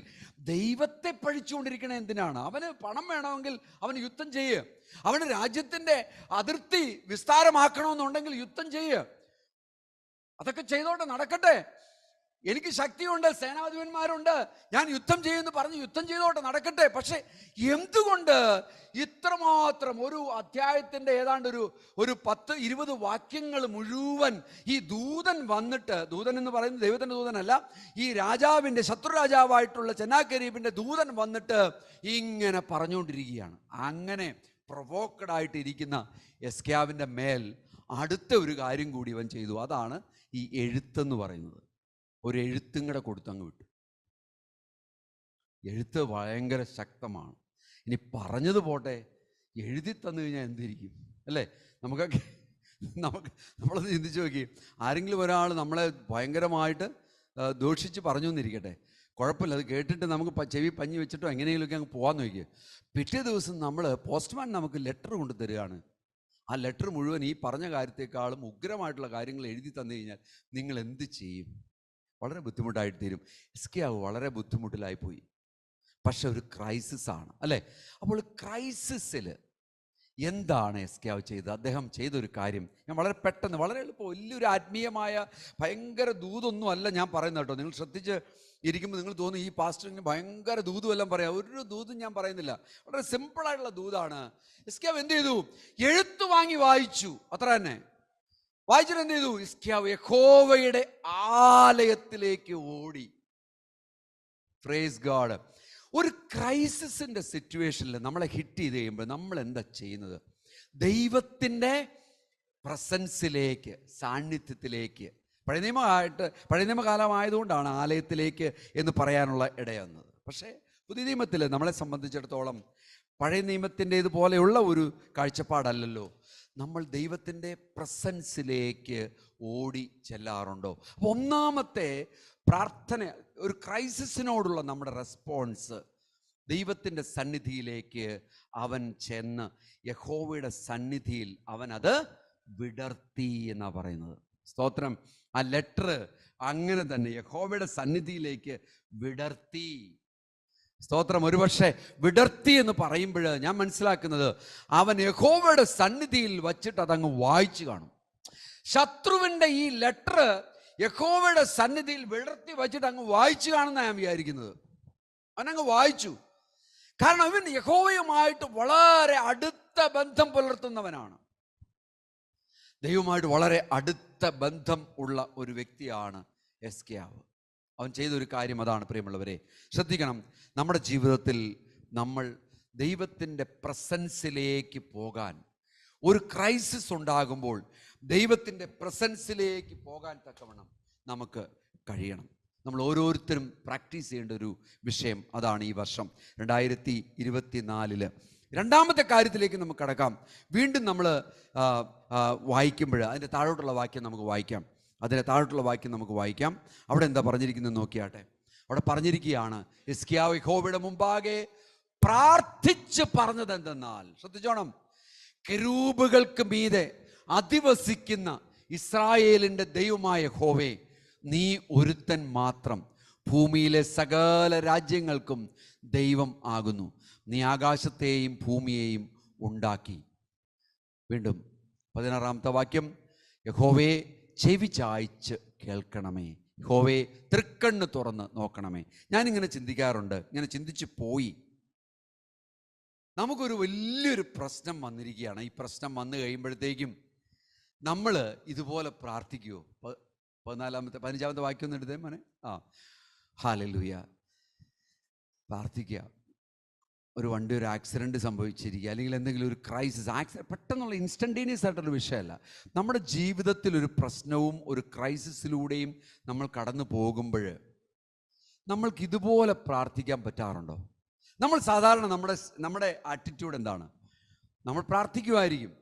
ദൈവത്തെ പഴിച്ചുകൊണ്ടിരിക്കണ എന്തിനാണ്? അവന് പണം വേണമെങ്കിൽ അവന് യുദ്ധം ചെയ്യുക, അവന് രാജ്യത്തിൻ്റെ അതിർത്തി വിസ്താരമാക്കണമെന്നുണ്ടെങ്കിൽ യുദ്ധം ചെയ്യുക, അതൊക്കെ ചെയ്തോട്ടെ, നടക്കട്ടെ. എനിക്ക് ശക്തിയുണ്ട്, സേനാധിപന്മാരുണ്ട്, ഞാൻ യുദ്ധം ചെയ്യുമെന്ന് പറഞ്ഞ് യുദ്ധം ചെയ്തോട്ടെ, നടക്കട്ടെ. പക്ഷെ എന്തുകൊണ്ട് ഇത്രമാത്രം ഒരു അധ്യായത്തിൻ്റെ ഏതാണ്ട് ഒരു 10-20 വാക്യങ്ങൾ മുഴുവൻ ഈ ദൂതൻ വന്നിട്ട്, ദൂതൻ എന്ന് പറയുന്നത് ദൈവത്തിൻ്റെ ദൂതനല്ല, ഈ രാജാവിൻ്റെ, ശത്രു രാജാവായിട്ടുള്ള ചെന്നാക്കരിബിൻ്റെ ദൂതൻ വന്നിട്ട് ഇങ്ങനെ പറഞ്ഞുകൊണ്ടിരിക്കുകയാണ്. അങ്ങനെ പ്രൊവോക്കഡ് ആയിട്ടിരിക്കുന്ന എസ്കിയാവിൻ്റെ മേൽ അടുത്ത ഒരു കാര്യം കൂടി ഇവൻ ചെയ്തു. അതാണ് ഈ എഴുത്തെന്ന് പറയുന്നത്. ഒരു എഴുത്തും കൂടെ കൊടുത്തങ്ങ് വിട്ടു. എഴുത്ത് ഭയങ്കര ശക്തമാണ്. ഇനി പറഞ്ഞത് പോട്ടെ, എഴുതി തന്നു കഴിഞ്ഞാൽ എന്തിരിക്കും അല്ലേ? നമുക്കൊക്കെ നമ്മളത് ചിന്തിച്ച് നോക്കി. ആരെങ്കിലും ഒരാൾ നമ്മളെ ഭയങ്കരമായിട്ട് ദോഷിച്ച് പറഞ്ഞു എന്നിരിക്കട്ടെ, കുഴപ്പമില്ല, അത് കേട്ടിട്ട് നമുക്ക് ചെവി പഞ്ഞി വെച്ചിട്ടോ എങ്ങനെയെങ്കിലുമൊക്കെ അങ്ങ് പോകാൻ നോക്കി. പിറ്റേ ദിവസം പോസ്റ്റ്മാൻ നമുക്ക് ലെറ്റർ കൊണ്ട് തരികയാണ്. ആ ലെറ്റർ മുഴുവൻ ഈ പറഞ്ഞ കാര്യത്തെക്കാളും ഉഗ്രമായിട്ടുള്ള കാര്യങ്ങൾ എഴുതി തന്നു കഴിഞ്ഞാൽ നിങ്ങൾ എന്ത് ചെയ്യും? വളരെ ബുദ്ധിമുട്ടായിട്ട് തീരും. ഹിസ്കിയാവ് വളരെ ബുദ്ധിമുട്ടിലായിപ്പോയി. പക്ഷെ ഒരു ക്രൈസിസ് ആണ് അല്ലേ? അപ്പോൾ ക്രൈസിസിൽ എന്താണ് ഹിസ്കിയാവ് ചെയ്തത്? അദ്ദേഹം ചെയ്തൊരു കാര്യം ഞാൻ വളരെ പെട്ടെന്ന്, വളരെ എളുപ്പം, വലിയൊരു ആത്മീയമായ ഭയങ്കര ദൂതൊന്നും അല്ല ഞാൻ പറയുന്നത് കേട്ടോ. നിങ്ങൾ ശ്രദ്ധിച്ച് ഇരിക്കുമ്പോൾ നിങ്ങൾ തോന്നും ഈ പാസ്റ്ററിന് ഭയങ്കര ദൂതും എല്ലാം പറയാം. ഒരു ദൂതും ഞാൻ പറയുന്നില്ല, വളരെ സിമ്പിളായിട്ടുള്ള ദൂതാണ്. ഹിസ്കിയാവ് എന്ത് ചെയ്തു? എഴുത്ത് വാങ്ങി വായിച്ചു, അത്ര തന്നെ. വായിച്ചിട്ട് എന്ത് ചെയ്തു? ഹിസ്കിയാവ് യഹോവയുടെ ആലയത്തിലേക്ക് ഓടി. Praise God. ഒരു ക്രൈസിസിൻ്റെ സിറ്റുവേഷനിൽ നമ്മളെ ഹിറ്റ് ചെയ്ത് കഴിയുമ്പോൾ നമ്മൾ എന്താ ചെയ്യുന്നത്? ദൈവത്തിൻ്റെ പ്രസൻസിലേക്ക്, സാന്നിധ്യത്തിലേക്ക്, പഴയ നിയമകാലമായതുകൊണ്ടാണ് ആലയത്തിലേക്ക് എന്ന് പറയാനുള്ള ഇടയെന്നത്. പക്ഷേ പുതിയ നിയമത്തിൽ നമ്മളെ സംബന്ധിച്ചിടത്തോളം പഴയ നിയമത്തിൻ്റേതുപോലെയുള്ള ഒരു കാഴ്ചപ്പാടല്ലല്ലോ. നമ്മൾ ദൈവത്തിൻ്റെ പ്രസൻസിലേക്ക് ഓടി ചെല്ലാറുണ്ടോ? അപ്പോൾ ഒന്നാമത്തെ പ്രാർത്ഥന, ഒരു ക്രൈസിസിനോടുള്ള നമ്മുടെ റെസ്പോൺസ്, ദൈവത്തിൻ്റെ സന്നിധിയിലേക്ക് അവൻ ചെന്ന് യഹോവയുടെ സന്നിധിയിൽ അവൻ അത് വിടർത്തി എന്നാണ് പറയുന്നത്. സ്തോത്രം. ആ ലെറ്റർ അങ്ങനെ തന്നെ യഹോവയുടെ സന്നിധിയിലേക്ക് വിടർത്തി. സ്തോത്രം. ഒരുപക്ഷെ വിടർത്തി എന്ന് പറയുമ്പോൾ ഞാൻ മനസ്സിലാക്കുന്നത് അവൻ യഹോവയുടെ സന്നിധിയിൽ വച്ചിട്ട് അതങ്ങ് വായിച്ചു കാണും. ശത്രുവിൻ്റെ ഈ ലെറ്റർ യഹോവയുടെ സന്നിധിയിൽ വിടർത്തി വച്ചിട്ട് അങ്ങ് വായിച്ചു കാണുന്ന ഞാൻ വിചാരിക്കുന്നത്. അവനങ്ങ് വായിച്ചു. കാരണം അവൻ യഹോവയുമായിട്ട് വളരെ അടുത്ത ബന്ധം പുലർത്തുന്നവനാണ്. ദൈവമായിട്ട് വളരെ അടുത്ത ബന്ധം ഉള്ള ഒരു വ്യക്തിയാണ് ഹിസ്കിയാവ്. അവൻ ചെയ്തൊരു കാര്യം അതാണ്. പ്രിയമുള്ളവരെ, ശ്രദ്ധിക്കണം. നമ്മുടെ ജീവിതത്തിൽ നമ്മൾ ദൈവത്തിൻ്റെ പ്രസൻസിലേക്ക് പോകാൻ, ഒരു ക്രൈസിസ് ഉണ്ടാകുമ്പോൾ ദൈവത്തിൻ്റെ പ്രസൻസിലേക്ക് പോകാൻ തക്കവണ്ണം നമുക്ക് കഴിയണം. നമ്മൾ ഓരോരുത്തരും പ്രാക്ടീസ് ചെയ്യേണ്ട ഒരു വിഷയം അതാണ് ഈ വർഷം 2024. രണ്ടാമത്തെ കാര്യത്തിലേക്ക് നമുക്ക് കടക്കാം. വീണ്ടും നമ്മൾ വായിക്കുമ്പോൾ അതിൻ്റെ താഴോട്ടുള്ള വാക്യം നമുക്ക് വായിക്കാം. അവിടെ എന്താ പറഞ്ഞിരിക്കുന്നത് നോക്കിയാട്ടെ. അവിടെ പറഞ്ഞിരിക്കുകയാണ്, ഹിസ്കിയാവ് യഹോവയുടെ മുമ്പാകെ പ്രാർത്ഥിച്ച് പറഞ്ഞത് എന്തെന്നാൽ, ശ്രദ്ധിച്ചോണം, കെരൂബുകൾക്ക് മീതെ അധിവസിക്കുന്ന ഇസ്രായേലിൻ്റെ ദൈവമായ യഹോവേ, നീ ഒരുത്തൻ മാത്രം ഭൂമിയിലെ സകല രാജ്യങ്ങൾക്കും ദൈവം ആകുന്നു. നീ ആകാശത്തെയും ഭൂമിയെയും ഉണ്ടാക്കി. വീണ്ടും 16-ാമത്തെ വാക്യം, യഹോവേ ചെവി ചായ്ച്ച് കേൾക്കണമേ, യഹോവേ തൃക്കണ്ണ് തുറന്ന് നോക്കണമേ. ഞാനിങ്ങനെ ചിന്തിക്കാറുണ്ട്, ഇങ്ങനെ ചിന്തിച്ച് പോയി. നമുക്കൊരു വലിയൊരു പ്രശ്നം വന്നിരിക്കുകയാണ്. ഈ പ്രശ്നം വന്നു കഴിയുമ്പോഴത്തേക്കും നമ്മൾ ഇതുപോലെ പ്രാർത്ഥിക്കുമോ? 15-ാമത്തെ വാക്യം ഒന്ന് എടുത്തേ മോനെ. ഹല്ലേലൂയ. പ്രാർത്ഥിക്കുക. ഒരു ആക്സിഡൻറ്റ് സംഭവിച്ചിരിക്കുക, അല്ലെങ്കിൽ എന്തെങ്കിലും ഒരു ക്രൈസിസ്, പെട്ടെന്നുള്ള ഇൻസ്റ്റൻറ്റേനിയസ് ആയിട്ടൊരു വിഷയമല്ല. നമ്മുടെ ജീവിതത്തിൽ ഒരു പ്രശ്നവും ഒരു ക്രൈസിസിലൂടെയും നമ്മൾ കടന്നു പോകുമ്പോൾ നമ്മൾക്ക് ഇതുപോലെ പ്രാർത്ഥിക്കാൻ പറ്റാറുണ്ടോ? നമ്മൾ സാധാരണ നമ്മുടെ ആറ്റിറ്റ്യൂഡ് എന്താണ്? നമ്മൾ പ്രാർത്ഥിക്കുമായിരിക്കും,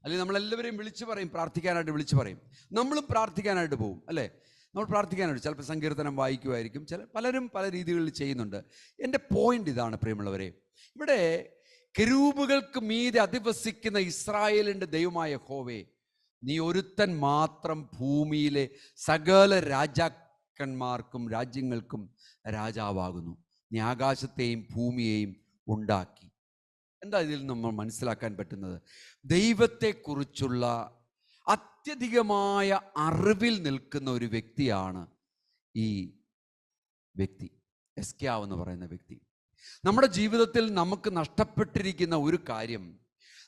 അല്ലെങ്കിൽ നമ്മളെല്ലാവരെയും പ്രാർത്ഥിക്കാനായിട്ട് വിളിച്ചു പറയും. നമ്മളും പ്രാർത്ഥിക്കാനായിട്ട് പോകും അല്ലേ? നമ്മൾ പ്രാർത്ഥിക്കാനായിട്ട് ചിലപ്പോൾ സങ്കീർത്തനം വായിക്കുമായിരിക്കും. പലരും പല രീതികളിൽ ചെയ്യുന്നുണ്ട്. എൻ്റെ പോയിന്റ് ഇതാണ് പ്രിയമുള്ളവരെ. ഇവിടെ കെരൂബുകൾക്ക് മീതെ അധിവസിക്കുന്ന ഇസ്രായേലിൻ്റെ ദൈവമായ യഹോവേ, നീ ഒരുത്തൻ മാത്രം ഭൂമിയിലെ സകല രാജാക്കന്മാർക്കും രാജ്യങ്ങൾക്കും രാജാവാകുന്നു. നീ ആകാശത്തെയും ഭൂമിയെയും ഉണ്ടാക്കി. എന്താ ഇതിൽ നമ്മൾ മനസ്സിലാക്കാൻ പറ്റുന്നത്? ദൈവത്തെക്കുറിച്ചുള്ള അത്യധികമായ അറിവിൽ നിൽക്കുന്ന ഒരു വ്യക്തിയാണ് ഈ വ്യക്തി, ഹിസ്കിയാവ് എന്ന് പറയുന്ന വ്യക്തി. നമ്മുടെ ജീവിതത്തിൽ നമുക്ക് നഷ്ടപ്പെട്ടിരിക്കുന്ന ഒരു കാര്യം,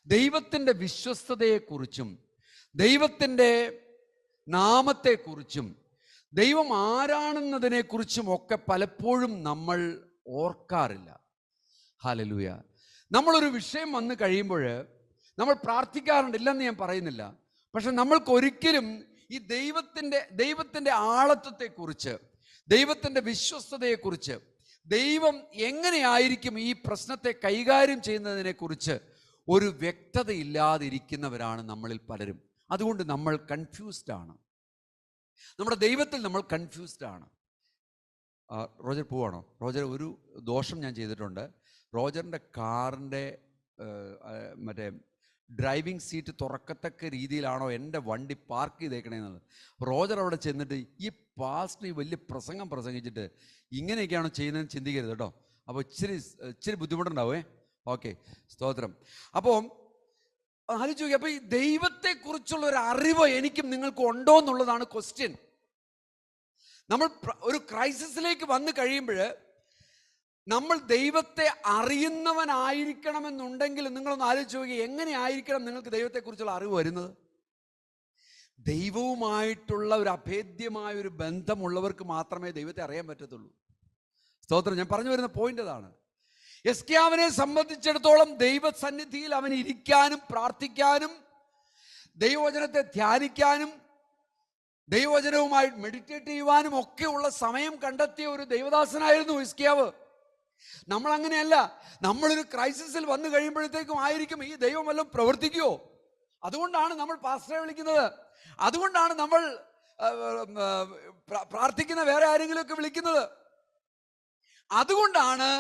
ദൈവത്തിൻ്റെ വിശ്വസ്തതയെക്കുറിച്ചും ദൈവത്തിൻ്റെ നാമത്തെക്കുറിച്ചും ദൈവം ആരാണെന്നതിനെക്കുറിച്ചും ഒക്കെ പലപ്പോഴും നമ്മൾ ഓർക്കാറില്ല. ഹല്ലേലൂയ. നമ്മളൊരു വിഷയം വന്നു കഴിയുമ്പോൾ നമ്മൾ പ്രാർത്ഥിക്കാറുണ്ട്, ഇല്ലെന്ന് ഞാൻ പറയുന്നില്ല. പക്ഷെ നമ്മൾക്കൊരിക്കലും ഈ ദൈവത്തിൻ്റെ ആളത്വത്തെക്കുറിച്ച്, ദൈവത്തിൻ്റെ വിശ്വസ്തതയെക്കുറിച്ച്, ദൈവം എങ്ങനെയായിരിക്കും ഈ പ്രശ്നത്തെ കൈകാര്യം ചെയ്യുന്നതിനെ കുറിച്ച് ഒരു വ്യക്തതയില്ലാതിരിക്കുന്നവരാണ് നമ്മളിൽ പലരും. അതുകൊണ്ട് നമ്മൾ കൺഫ്യൂസ്ഡ് ആണ്. നമ്മുടെ ദൈവത്തിൽ നമ്മൾ കൺഫ്യൂസ്ഡ് ആണ്. റോജർ പോവാണോ? റോജർ, ഒരു ദോഷം ഞാൻ ചെയ്തിട്ടുണ്ട്. റോജറിൻ്റെ കാറിൻ്റെ മറ്റേ ഡ്രൈവിംഗ് സീറ്റ് തുറക്കത്തക്ക രീതിയിലാണോ എൻ്റെ വണ്ടി പാർക്ക് ചെയ്തേക്കണേന്നുള്ളത്. റോജർ അവിടെ ചെന്നിട്ട് ഈ പാസ്റ്റ് വലിയ പ്രസംഗം പ്രസംഗിച്ചിട്ട് ഇങ്ങനെയൊക്കെയാണോ ചെയ്യുന്നതെന്ന് ചിന്തിക്കരുത് കേട്ടോ. അപ്പോൾ ഇച്ചിരി ബുദ്ധിമുട്ടുണ്ടാവേ. ഓക്കെ, സ്തോത്രം. അപ്പോൾ ആലോചിച്ച് നോക്കി. അപ്പോൾ ഈ ദൈവത്തെക്കുറിച്ചുള്ള ഒരു അറിവ് എനിക്കും നിങ്ങൾക്കും ഉണ്ടോ എന്നുള്ളതാണ് ക്വസ്റ്റ്യൻ. നമ്മൾ ഒരു ക്രൈസിസിലേക്ക് വന്നു കഴിയുമ്പോൾ നമ്മൾ ദൈവത്തെ അറിയുന്നവനായിരിക്കണമെന്നുണ്ടെങ്കിൽ നിങ്ങളൊന്ന് ആലോചിച്ച് നോക്കി, എങ്ങനെയായിരിക്കണം നിങ്ങൾക്ക് ദൈവത്തെക്കുറിച്ചുള്ള അറിവ് വരുന്നത്? ദൈവവുമായിട്ടുള്ള ഒരു അഭേദ്യമായ ഒരു ബന്ധമുള്ളവർക്ക് മാത്രമേ ദൈവത്തെ അറിയാൻ പറ്റത്തുള്ളൂ. സ്തോത്രം. ഞാൻ പറഞ്ഞു വരുന്ന പോയിന്റ് അതാണ്. യെസ്കേയാവിനെ സംബന്ധിച്ചിടത്തോളം ദൈവസന്നിധിയിൽ അവൻ ഇരിക്കാനും പ്രാർത്ഥിക്കാനും ദൈവവചനത്തെ ധ്യാനിക്കാനും ദൈവവചനവുമായി മെഡിറ്റേറ്റ് ചെയ്യുവാനും ഒക്കെയുള്ള സമയം കണ്ടെത്തിയ ഒരു ദൈവദാസനായിരുന്നു യെസ്കേയാവ്. നമ്മൾ അങ്ങനെയല്ല. നമ്മളൊരു ക്രൈസിസിൽ വന്നു കഴിയുമ്പോഴത്തേക്കും ആയിരിക്കും ഈ ദൈവം വല്ലതും പ്രവർത്തിക്കുമോ? അതുകൊണ്ടാണ് നമ്മൾ പാസ്റ്ററെ വിളിക്കുന്നത്. അതുകൊണ്ടാണ് നമ്മൾ പ്രാർത്ഥിക്കുന്ന വേറെ ആരെങ്കിലുമൊക്കെ വിളിക്കുന്നത്. അതുകൊണ്ടാണ്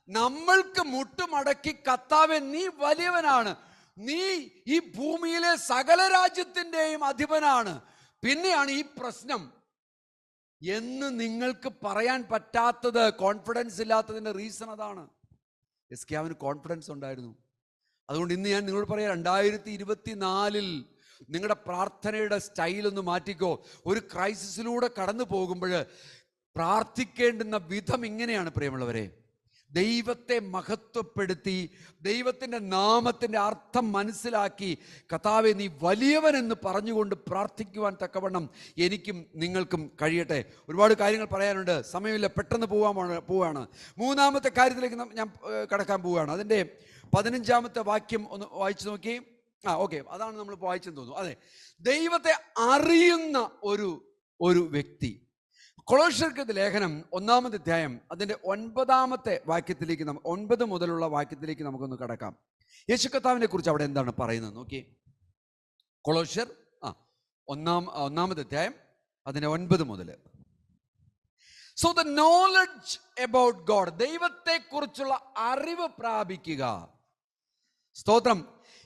നമ്മൾക്ക് മുട്ടുമടക്കി കർത്താവേ നീ വലിയവനാണ്, നീ ഈ ഭൂമിയിലെ സകല രാജ്യത്തിൻ്റെയും അധിപനാണ്, പിന്നെയാണ് ഈ പ്രശ്നം എന്ന് നിങ്ങൾക്ക് പറയാൻ പറ്റാത്തത്. കോൺഫിഡൻസ് ഇല്ലാത്തതിൻ്റെ റീസൺ അതാണ്. യെസ്കേയാവിന് കോൺഫിഡൻസ് ഉണ്ടായിരുന്നു. അതുകൊണ്ട് ഇന്ന് ഞാൻ നിങ്ങളോട് പറയാം, 2024 നിങ്ങളുടെ പ്രാർത്ഥനയുടെ സ്റ്റൈലൊന്ന് മാറ്റിക്കോ. ഒരു ക്രൈസിസിലൂടെ കടന്നു പോകുമ്പോൾ പ്രാർത്ഥിക്കേണ്ടുന്ന വിധം ഇങ്ങനെയാണ് പ്രിയമുള്ളവരെ. ദൈവത്തെ മഹത്വപ്പെടുത്തി ദൈവത്തിൻ്റെ നാമത്തിൻ്റെ അർത്ഥം മനസ്സിലാക്കി കർത്താവേ നീ വലിയവനെന്ന് പറഞ്ഞുകൊണ്ട് പ്രാർത്ഥിക്കുവാൻ തക്കവണ്ണം എനിക്കും നിങ്ങൾക്കും കഴിയട്ടെ. ഒരുപാട് കാര്യങ്ങൾ പറയാനുണ്ട്, സമയമില്ല, പെട്ടെന്ന് പോവാണ്. മൂന്നാമത്തെ കാര്യത്തിലേക്ക് ഞാൻ കടക്കാൻ പോവുകയാണ്. അതിൻ്റെ 15ാമത്തെ വാക്യം ഒന്ന് വായിച്ചു നോക്കി. ഓക്കെ, അതാണ് നമ്മളിപ്പോൾ വായിച്ചെന്ന് തോന്നുന്നു. അതെ, ദൈവത്തെ അറിയുന്ന ഒരു വ്യക്തി. കൊളോസ്യർക്ക് ലേഖനം 1-ാം അധ്യായം അതിൻ്റെ 9ാമത്തെ വാക്യത്തിലേക്ക് 9 മുതലുള്ള വാക്യത്തിലേക്ക് നമുക്കൊന്ന് കടക്കാം. യേശു കർത്താവിനെ കുറിച്ച് അവിടെ എന്താണ് പറയുന്നത് നോക്കി. കൊളോസ്യർ 1-ാം അധ്യായം അതിൻ്റെ 9 മുതൽ. So the knowledge about God, ദൈവത്തെക്കുറിച്ചുള്ള അറിവ് പ്രാപിക്കുക. സ്തോത്രം.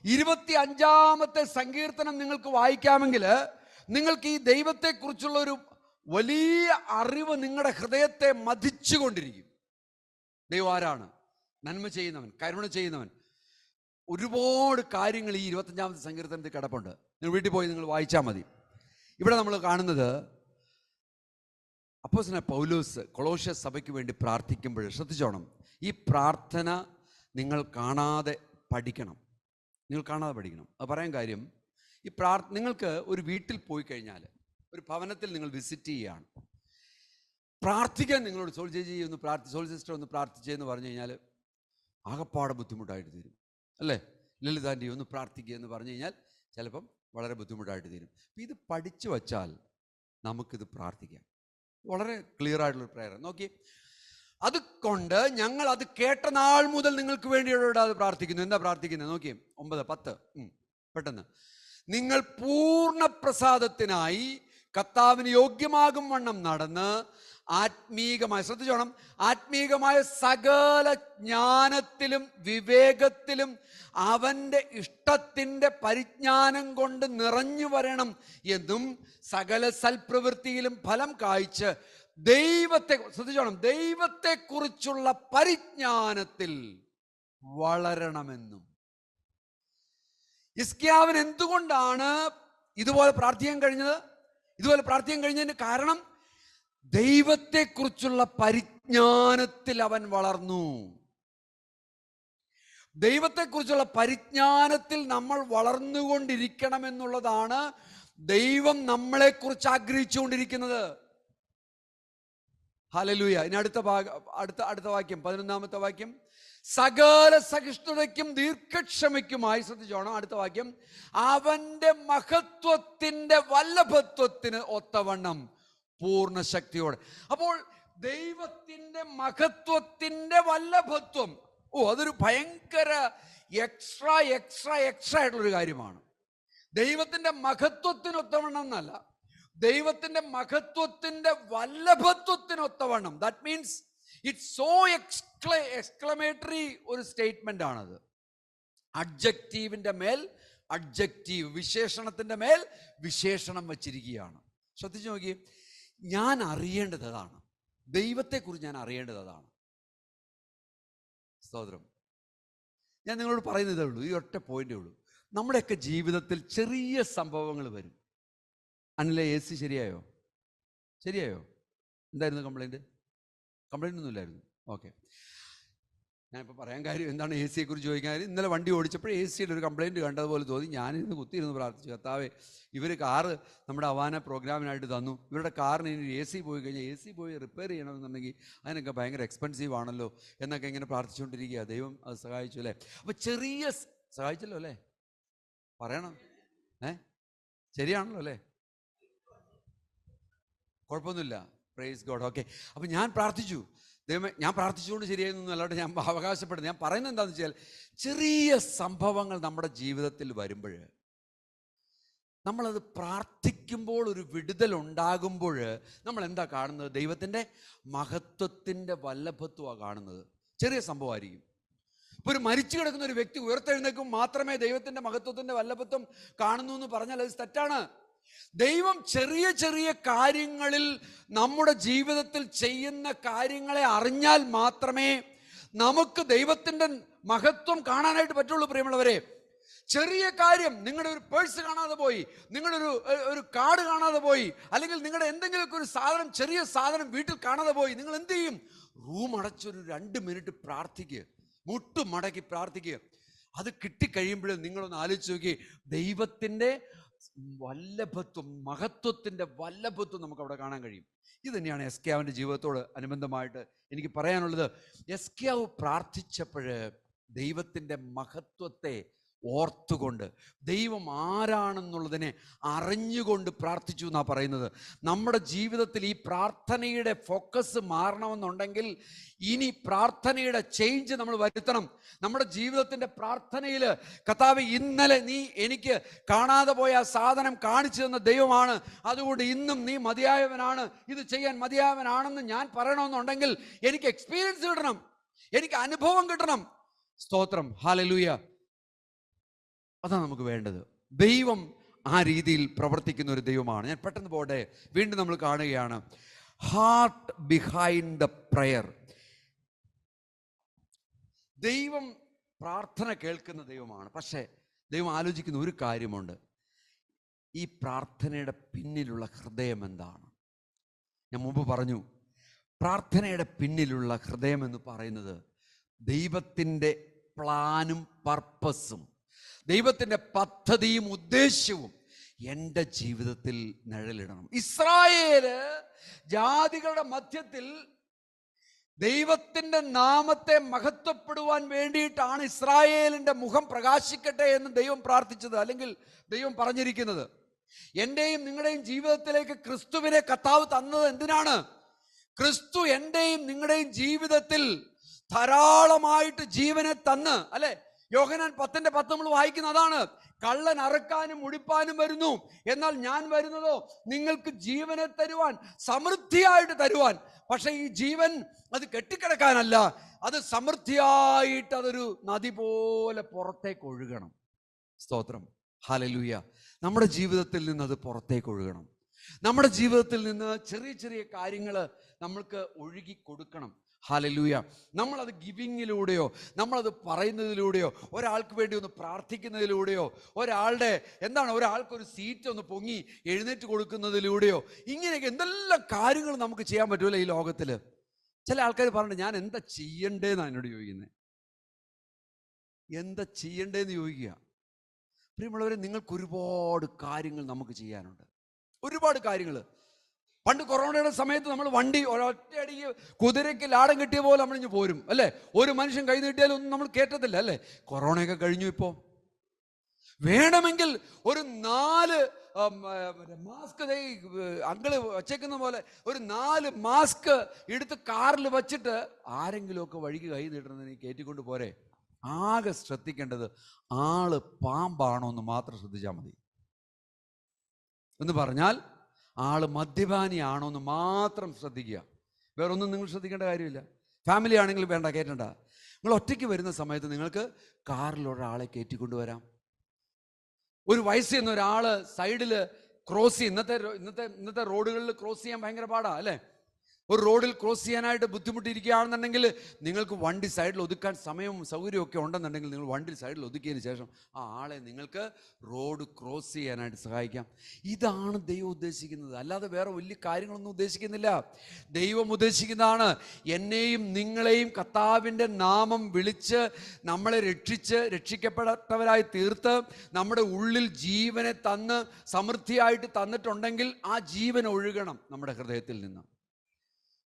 25ാമത്തെ സങ്കീർത്തനം നിങ്ങൾക്ക് വായിക്കാമെങ്കിൽ നിങ്ങൾക്ക് ഈ ദൈവത്തെക്കുറിച്ചുള്ള ഒരു വലിയ അറിവ് നിങ്ങളുടെ ഹൃദയത്തെ മഥിച്ചുകൊണ്ടിരിക്കും. ദൈവം ആരാണ്? നന്മ ചെയ്യുന്നവൻ, കരുണ ചെയ്യുന്നവൻ. ഒരുപാട് കാര്യങ്ങൾ ഈ 25ാമത്തെ സങ്കീർത്തനത്തിൽ കിടപ്പുണ്ട്. നിങ്ങൾ വീട്ടിൽ പോയി നിങ്ങൾ വായിച്ചാൽ മതി. ഇവിടെ നമ്മൾ കാണുന്നത് അപ്പോസ്തലനായ പൗലോസ് കൊളോസ്യ സഭയ്ക്ക് വേണ്ടി പ്രാർത്ഥിക്കുമ്പോൾ ശ്രദ്ധിച്ചോണം, ഈ പ്രാർത്ഥന നിങ്ങൾ കാണാതെ പഠിക്കണം. അത് പറയാൻ കാര്യം, ഈ നിങ്ങൾക്ക് ഒരു വീട്ടിൽ പോയി കഴിഞ്ഞാൽ, ഒരു ഭവനത്തിൽ നിങ്ങൾ വിസിറ്റ് ചെയ്യുകയാണ്, പ്രാർത്ഥിക്കാൻ നിങ്ങളോട് സോൾ ചേച്ചി സോൾ സിസ്റ്റർ ഒന്ന് പ്രാർത്ഥിച്ചെന്ന് പറഞ്ഞു കഴിഞ്ഞാൽ ആകപ്പാടെ ബുദ്ധിമുട്ടായിട്ട് തീരും അല്ലേ? ലളിതാൻ്റെ ഒന്ന് പ്രാർത്ഥിക്കുക എന്ന് പറഞ്ഞു കഴിഞ്ഞാൽ ചിലപ്പം വളരെ ബുദ്ധിമുട്ടായിട്ട് തീരും. അപ്പം ഇത് പഠിച്ചു വച്ചാൽ നമുക്കിത് പ്രാർത്ഥിക്കാം. വളരെ ക്ലിയർ ആയിട്ടുള്ളൊരു പ്രേയർ നോക്കി. അതുകൊണ്ട് ഞങ്ങൾ അത് കേട്ട നാൾ മുതൽ നിങ്ങൾക്ക് വേണ്ടിയുള്ള അത് പ്രാർത്ഥിക്കുന്നു. എന്താ പ്രാർത്ഥിക്കുന്നത് നോക്കി. 9, 10 പെട്ടെന്ന്. നിങ്ങൾ പൂർണ്ണ പ്രസാദത്തിനായി കർത്താവിന് യോഗ്യമാകും വണ്ണം നടന്ന് ആത്മീകമായ, ശ്രദ്ധിച്ചോണം, ആത്മീകമായ സകല ജ്ഞാനത്തിലും വിവേകത്തിലും അവൻ്റെ ഇഷ്ടത്തിൻ്റെ പരിജ്ഞാനം കൊണ്ട് നിറഞ്ഞു വരണം എന്നും സകല സൽപ്രവൃത്തിയിലും ഫലം കായ്ച്ച് ശ്രദ്ധിച്ചോണം, ദൈവത്തെക്കുറിച്ചുള്ള പരിജ്ഞാനത്തിൽ വളരണമെന്നും. ഹിസ്കിയാവിന് എന്തുകൊണ്ടാണ് ഇതുപോലെ പ്രാർത്ഥിക്കാൻ കഴിഞ്ഞതിന് കാരണം ദൈവത്തെക്കുറിച്ചുള്ള പരിജ്ഞാനത്തിൽ അവൻ വളർന്നു. ദൈവത്തെക്കുറിച്ചുള്ള പരിജ്ഞാനത്തിൽ നമ്മൾ വളർന്നുകൊണ്ടിരിക്കണമെന്നുള്ളതാണ് ദൈവം നമ്മളെക്കുറിച്ച് ആഗ്രഹിച്ചുകൊണ്ടിരിക്കുന്നത്. ഹല്ലേലൂയ. ഇനി അടുത്ത വാക്യം 11ാമത്തെ വാക്യം. സകല സഹിഷ്ണുതയ്ക്കും ദീർഘക്ഷമയ്ക്കുമായി, ശ്രദ്ധിച്ചോണം അടുത്ത വാക്യം, അവന്റെ മഹത്വത്തിന്റെ വല്ലഭത്വത്തിന് ഒത്തവണ്ണം പൂർണ്ണ ശക്തിയോടെ. അപ്പോൾ ദൈവത്തിന്റെ മഹത്വത്തിന്റെ വല്ലഭത്വം. അതൊരു ഭയങ്കര എക്സ്ട്രാ ആയിട്ടുള്ളൊരു കാര്യമാണ്. ദൈവത്തിന്റെ മഹത്വത്തിനൊത്തവണ്ണം എന്നല്ല, ദൈവത്തിന്റെ മഹത്വത്തിന്റെ വല്ലഭത്വത്തിനൊത്തവണ്ണം. That means it's so exclamatory ഒരു സ്റ്റേറ്റ്മെന്റ് ആണത്. അഡ്ജക്റ്റീവിന്റെ മേൽ അഡ്ജക്റ്റീവ്, വിശേഷണത്തിന്റെ മേൽ വിശേഷണം വച്ചിരിക്കുകയാണ്. ശ്രദ്ധിച്ചു നോക്കി, ഞാൻ അറിയേണ്ടത് അതാണ്. ദൈവത്തെക്കുറിച്ച് ഞാൻ അറിയേണ്ടത് അതാണ്. സ്തോത്രം. ഞാൻ നിങ്ങളോട് പറയുന്നതേ ഉള്ളൂ, ഈ ഒറ്റ പോയിന്റേ ഉള്ളൂ. നമ്മുടെയൊക്കെ ജീവിതത്തിൽ ചെറിയ സംഭവങ്ങൾ വരും. അനിലെ AC ശരിയായോ? എന്തായിരുന്നു കംപ്ലൈൻറ്റ് ഒന്നും ഇല്ലായിരുന്നു. ഓക്കെ, ഞാനിപ്പോൾ പറയാൻ കാര്യം എന്താണ്, AC കുറിച്ച് ചോദിക്കാൻ കാര്യം, ഇന്നലെ വണ്ടി ഓടിച്ചപ്പോൾ AC-യുടെ ഒരു കംപ്ലൈൻറ്റ് കണ്ടതുപോലെ തോന്നി. ഞാനിന്ന് കുത്തിയിരുന്ന് പ്രാർത്ഥിച്ചു, കർത്താവേ, ഇവർ കാറ് നമ്മുടെ അവാന പ്രോഗ്രാമിനായിട്ട് തന്നു, ഇവരുടെ കാറിന് ഇനി AC പോയി കഴിഞ്ഞാൽ AC പോയി റിപ്പയർ ചെയ്യണമെന്നുണ്ടെങ്കിൽ അതിനൊക്കെ ഭയങ്കര എക്സ്പെൻസീവ് ആണല്ലോ എന്നൊക്കെ ഇങ്ങനെ പ്രാർത്ഥിച്ചുകൊണ്ടിരിക്കുക. ദൈവം അത് സഹായിച്ചു അല്ലേ? അപ്പോൾ ചെറിയ സഹായിച്ചല്ലോ അല്ലേ? പറയണം, ശരിയാണല്ലോ അല്ലേ? കുഴപ്പമൊന്നുമില്ല, പ്രൈസ് ഗോഡ്. ഓക്കെ, അപ്പം ഞാൻ പ്രാർത്ഥിച്ചു, ദൈവമേ, ഞാൻ പ്രാർത്ഥിച്ചുകൊണ്ട് ശരിയായിരുന്നൊന്നും അല്ലാണ്ട് ഞാൻ അവകാശപ്പെടുന്നു. ഞാൻ പറയുന്നത് എന്താണെന്ന് വെച്ചാൽ, ചെറിയ സംഭവങ്ങൾ നമ്മുടെ ജീവിതത്തിൽ വരുമ്പോൾ, നമ്മളത് പ്രാർത്ഥിക്കുമ്പോൾ ഒരു വിടുതൽ ഉണ്ടാകുമ്പോൾ നമ്മൾ എന്താ കാണുന്നത്? ദൈവത്തിൻ്റെ മഹത്വത്തിൻ്റെ വല്ലഭത്വമാണ് കാണുന്നത്. ചെറിയ സംഭവമായിരിക്കും. ഇപ്പോൾ ഒരു മരിച്ചു കിടക്കുന്ന ഒരു വ്യക്തി ഉയർത്തെഴുന്നേക്കും മാത്രമേ ദൈവത്തിൻ്റെ മഹത്വത്തിൻ്റെ വല്ലഭത്വം കാണുന്നു എന്ന് പറഞ്ഞാൽ അത് തെറ്റാണ്. ദൈവം ചെറിയ ചെറിയ കാര്യങ്ങളിൽ നമ്മുടെ ജീവിതത്തിൽ ചെയ്യുന്ന കാര്യങ്ങളെ അറിഞ്ഞാൽ മാത്രമേ നമുക്ക് ദൈവത്തിൻ്റെ മഹത്വം കാണാനായിട്ട് പറ്റുള്ളൂ. പ്രിയമുള്ളവരെ, ചെറിയ കാര്യം, നിങ്ങളുടെ ഒരു പേഴ്സ് കാണാതെ പോയി, നിങ്ങളുടെ ഒരു കാർഡ് കാണാതെ പോയി, അല്ലെങ്കിൽ നിങ്ങളുടെ എന്തെങ്കിലുമൊക്കെ ഒരു സാധനം, ചെറിയ സാധനം വീട്ടിൽ കാണാതെ പോയി, നിങ്ങൾ എന്ത് ചെയ്യും? റൂം അടച്ചൊരു 2 മിനിറ്റ് പ്രാർത്ഥിക്കുക, മുട്ടുമടക്കി പ്രാർത്ഥിക്കുക. അത് കിട്ടിക്കഴിയുമ്പോൾ നിങ്ങളൊന്ന് ആലോചിച്ച് നോക്കി, ദൈവത്തിൻ്റെ വല്ലഭത്വം, മഹത്വത്തിൻ്റെ വല്ലഭത്വം നമുക്ക് അവിടെ കാണാൻ കഴിയും. ഇത് തന്നെയാണ് എസ്കേവിൻ്റെ ജീവിതത്തോട് അനുബന്ധമായിട്ട് എനിക്ക് പറയാനുള്ളത്. എസ്കേവ് പ്രാർത്ഥിച്ചപ്പോൾ ദൈവത്തിൻ്റെ മഹത്വത്തെ ഓർത്തുകൊണ്ട്, ദൈവം ആരാണെന്നുള്ളതിനെ അറിഞ്ഞുകൊണ്ട് പ്രാർത്ഥിച്ചു എന്നാണ് പറയുന്നത്. നമ്മുടെ ജീവിതത്തിൽ ഈ പ്രാർത്ഥനയുടെ ഫോക്കസ് മാറണമെന്നുണ്ടെങ്കിൽ ഇനി പ്രാർത്ഥനയുടെ ചേഞ്ച് നമ്മൾ വരുത്തണം. നമ്മുടെ ജീവിതത്തിൻ്റെ പ്രാർത്ഥനയിൽ, കർത്താവേ, ഇന്നലെ നീ എനിക്ക് കാണാതെ പോയ ആ സാധനം കാണിച്ചു തന്ന ദൈവമാണ്, അതുകൊണ്ട് ഇന്നും നീ മതിയായവനാണ്, ഇത് ചെയ്യാൻ മതിയായവനാണെന്ന് ഞാൻ പറയണമെന്നുണ്ടെങ്കിൽ എനിക്ക് എക്സ്പീരിയൻസ് കിട്ടണം, എനിക്ക് അനുഭവം കിട്ടണം. സ്തോത്രം, ഹല്ലേലൂയ. അതാണ് നമുക്ക് വേണ്ടത്. ദൈവം ആ രീതിയിൽ പ്രവർത്തിക്കുന്ന ഒരു ദൈവമാണ്. ഞാൻ പെട്ടെന്ന് പോട്ടെ, വീണ്ടും നമ്മൾ കാണുകയാണ് ഹാർട്ട് ബിഹൈൻഡ് ദ പ്രയർ. ദൈവം പ്രാർത്ഥന കേൾക്കുന്ന ദൈവമാണ്. പക്ഷേ ദൈവം ആലോചിക്കുന്ന ഒരു കാര്യമുണ്ട്, ഈ പ്രാർത്ഥനയുടെ പിന്നിലുള്ള ഹൃദയം എന്താണ്? ഞാൻ മുമ്പ് പറഞ്ഞു, പ്രാർത്ഥനയുടെ പിന്നിലുള്ള ഹൃദയം എന്ന് പറയുന്നത് ദൈവത്തിൻ്റെ പ്ലാനും പർപ്പസും, ദൈവത്തിൻ്റെ പദ്ധതിയും ഉദ്ദേശ്യവും എൻ്റെ ജീവിതത്തിൽ നിഴലിടണം. ഇസ്രായേല് ജാതികളുടെ മധ്യത്തിൽ ദൈവത്തിൻ്റെ നാമത്തെ മഹത്വപ്പെടുവാൻ വേണ്ടിയിട്ടാണ് ഇസ്രായേലിൻ്റെ മുഖം പ്രകാശിക്കട്ടെ എന്ന് ദൈവം പ്രാർത്ഥിച്ചത്, അല്ലെങ്കിൽ ദൈവം പറഞ്ഞിരിക്കുന്നത്. എൻ്റെയും നിങ്ങളുടെയും ജീവിതത്തിലേക്ക് ക്രിസ്തുവിനെ കർത്താവ് തന്നത് എന്തിനാണ്? ക്രിസ്തു എൻ്റെയും നിങ്ങളുടെയും ജീവിതത്തിൽ ധാരാളമായിട്ട് ജീവനെ തന്ന്, അല്ലെ? യോഹന്നാൻ 10:10 നമ്മൾ വായിക്കുന്ന അതാണ്. കള്ളൻ അറുക്കാനും മുടിപ്പാനും വരുന്നു, എന്നാൽ ഞാൻ വരുന്നതോ നിങ്ങൾക്ക് ജീവനെ തരുവാൻ, സമൃദ്ധിയായിട്ട് തരുവാൻ. പക്ഷെ ഈ ജീവൻ അത് കെട്ടിക്കിടക്കാനല്ല, അത് സമൃദ്ധിയായിട്ട് അതൊരു നദി പോലെ പുറത്തേക്ക് ഒഴുകണം. സ്തോത്രം, ഹല്ലേലൂയ. നമ്മുടെ ജീവിതത്തിൽ നിന്ന് അത് പുറത്തേക്ക് ഒഴുകണം. നമ്മുടെ ജീവിതത്തിൽ നിന്ന് ചെറിയ ചെറിയ കാര്യങ്ങൾ നമ്മൾക്ക് ഒഴുകി കൊടുക്കണം. ഹല്ലേലൂയ. നമ്മളത് ഗിവിങ്ങിലൂടെയോ, നമ്മളത് പറയുന്നതിലൂടെയോ, ഒരാൾക്ക് വേണ്ടി ഒന്ന് പ്രാർത്ഥിക്കുന്നതിലൂടെയോ, ഒരാൾക്കൊരു സീറ്റ് ഒന്ന് പൊങ്ങി എഴുന്നേറ്റ് കൊടുക്കുന്നതിലൂടെയോ, ഇങ്ങനെയൊക്കെ എന്തെല്ലാം കാര്യങ്ങൾ നമുക്ക് ചെയ്യാൻ പറ്റുമല്ലോ ഈ ലോകത്തിൽ. ചില ആൾക്കാർ പറഞ്ഞിട്ട്, ഞാൻ എന്താ ചെയ്യണ്ടേന്നാണ് എന്നോട് ചോദിക്കുന്നത്. എന്താ ചെയ്യണ്ടേന്ന് ചോദിക്കുക. പ്രിയമുള്ളവരെ, നിങ്ങൾക്ക് ഒരുപാട് കാര്യങ്ങൾ നമുക്ക് ചെയ്യാനുണ്ട്, ഒരുപാട് കാര്യങ്ങൾ. പണ്ട് കൊറോണയുടെ സമയത്ത് നമ്മൾ വണ്ടി ഒരൊറ്റയടിക്ക് കുതിരയ്ക്ക് ലാടം കിട്ടിയ പോലെ നമ്മളിഞ്ഞ് പോരും, അല്ലേ? ഒരു മനുഷ്യൻ കൈ നീട്ടിയാലും ഒന്നും നമ്മൾ കേട്ടത്തില്ല, അല്ലേ? കൊറോണയൊക്കെ കഴിഞ്ഞു. ഇപ്പോൾ വേണമെങ്കിൽ ഒരു 4 മാസ്ക്, അങ്കിള് വച്ചേക്കുന്ന പോലെ ഒരു 4 മാസ്ക് എടുത്ത് കാറിൽ വച്ചിട്ട് ആരെങ്കിലുമൊക്കെ വഴിക്ക് കൈ നീട്ടുന്നതിന് കയറ്റിക്കൊണ്ട് പോരെ. ആകെ ശ്രദ്ധിക്കേണ്ടത് ആള് പാമ്പാണോ എന്ന് മാത്രം ശ്രദ്ധിച്ചാൽ മതി. എന്ന് പറഞ്ഞാൽ ആള് മദ്യപാനിയാണോ എന്ന് മാത്രം ശ്രദ്ധിക്കുക. വേറൊന്നും നിങ്ങൾ ശ്രദ്ധിക്കേണ്ട കാര്യമില്ല. ഫാമിലി ആണെങ്കിൽ വേണ്ട, കയറ്റണ്ട. നിങ്ങൾ ഒറ്റയ്ക്ക് വരുന്ന സമയത്ത് നിങ്ങൾക്ക് കാറിൽ ഒരാളെ കയറ്റിക്കൊണ്ടുവരാം. ഒരു വയസ്സ് ചെന്ന ഒരാള് സൈഡിൽ ക്രോസ് ചെയ്യും. ഇന്നത്തെ റോഡുകളിൽ ക്രോസ് ചെയ്യാൻ ഭയങ്കര പാടാ അല്ലേ? ഒരു റോഡിൽ ക്രോസ് ചെയ്യാനായിട്ട് ബുദ്ധിമുട്ടിയിരിക്കുകയാണെന്നുണ്ടെങ്കിൽ നിങ്ങൾക്ക് വണ്ടി സൈഡിൽ ഒതുക്കാൻ സമയവും സൗകര്യവും ഒക്കെ ഉണ്ടെന്നുണ്ടെങ്കിൽ നിങ്ങൾ വണ്ടി സൈഡിൽ ഒതുക്കിയതിന് ശേഷം ആ ആളെ നിങ്ങൾക്ക് റോഡ് ക്രോസ് ചെയ്യാനായിട്ട് സഹായിക്കാം. ഇതാണ് ദൈവം ഉദ്ദേശിക്കുന്നത്, അല്ലാതെ വേറെ വലിയ കാര്യങ്ങളൊന്നും ഉദ്ദേശിക്കുന്നില്ല. ദൈവം ഉദ്ദേശിക്കുന്നതാണ് എന്നെയും നിങ്ങളെയും കർത്താവിൻ്റെ നാമം വിളിച്ച് നമ്മളെ രക്ഷിക്കപ്പെട്ടവരായി തീർത്ത് നമ്മുടെ ഉള്ളിൽ ജീവനെ തന്ന് സമൃദ്ധിയായിട്ട് തന്നിട്ടുണ്ടെങ്കിൽ ആ ജീവൻ ഒഴുകണം നമ്മുടെ ഹൃദയത്തിൽ നിന്ന്.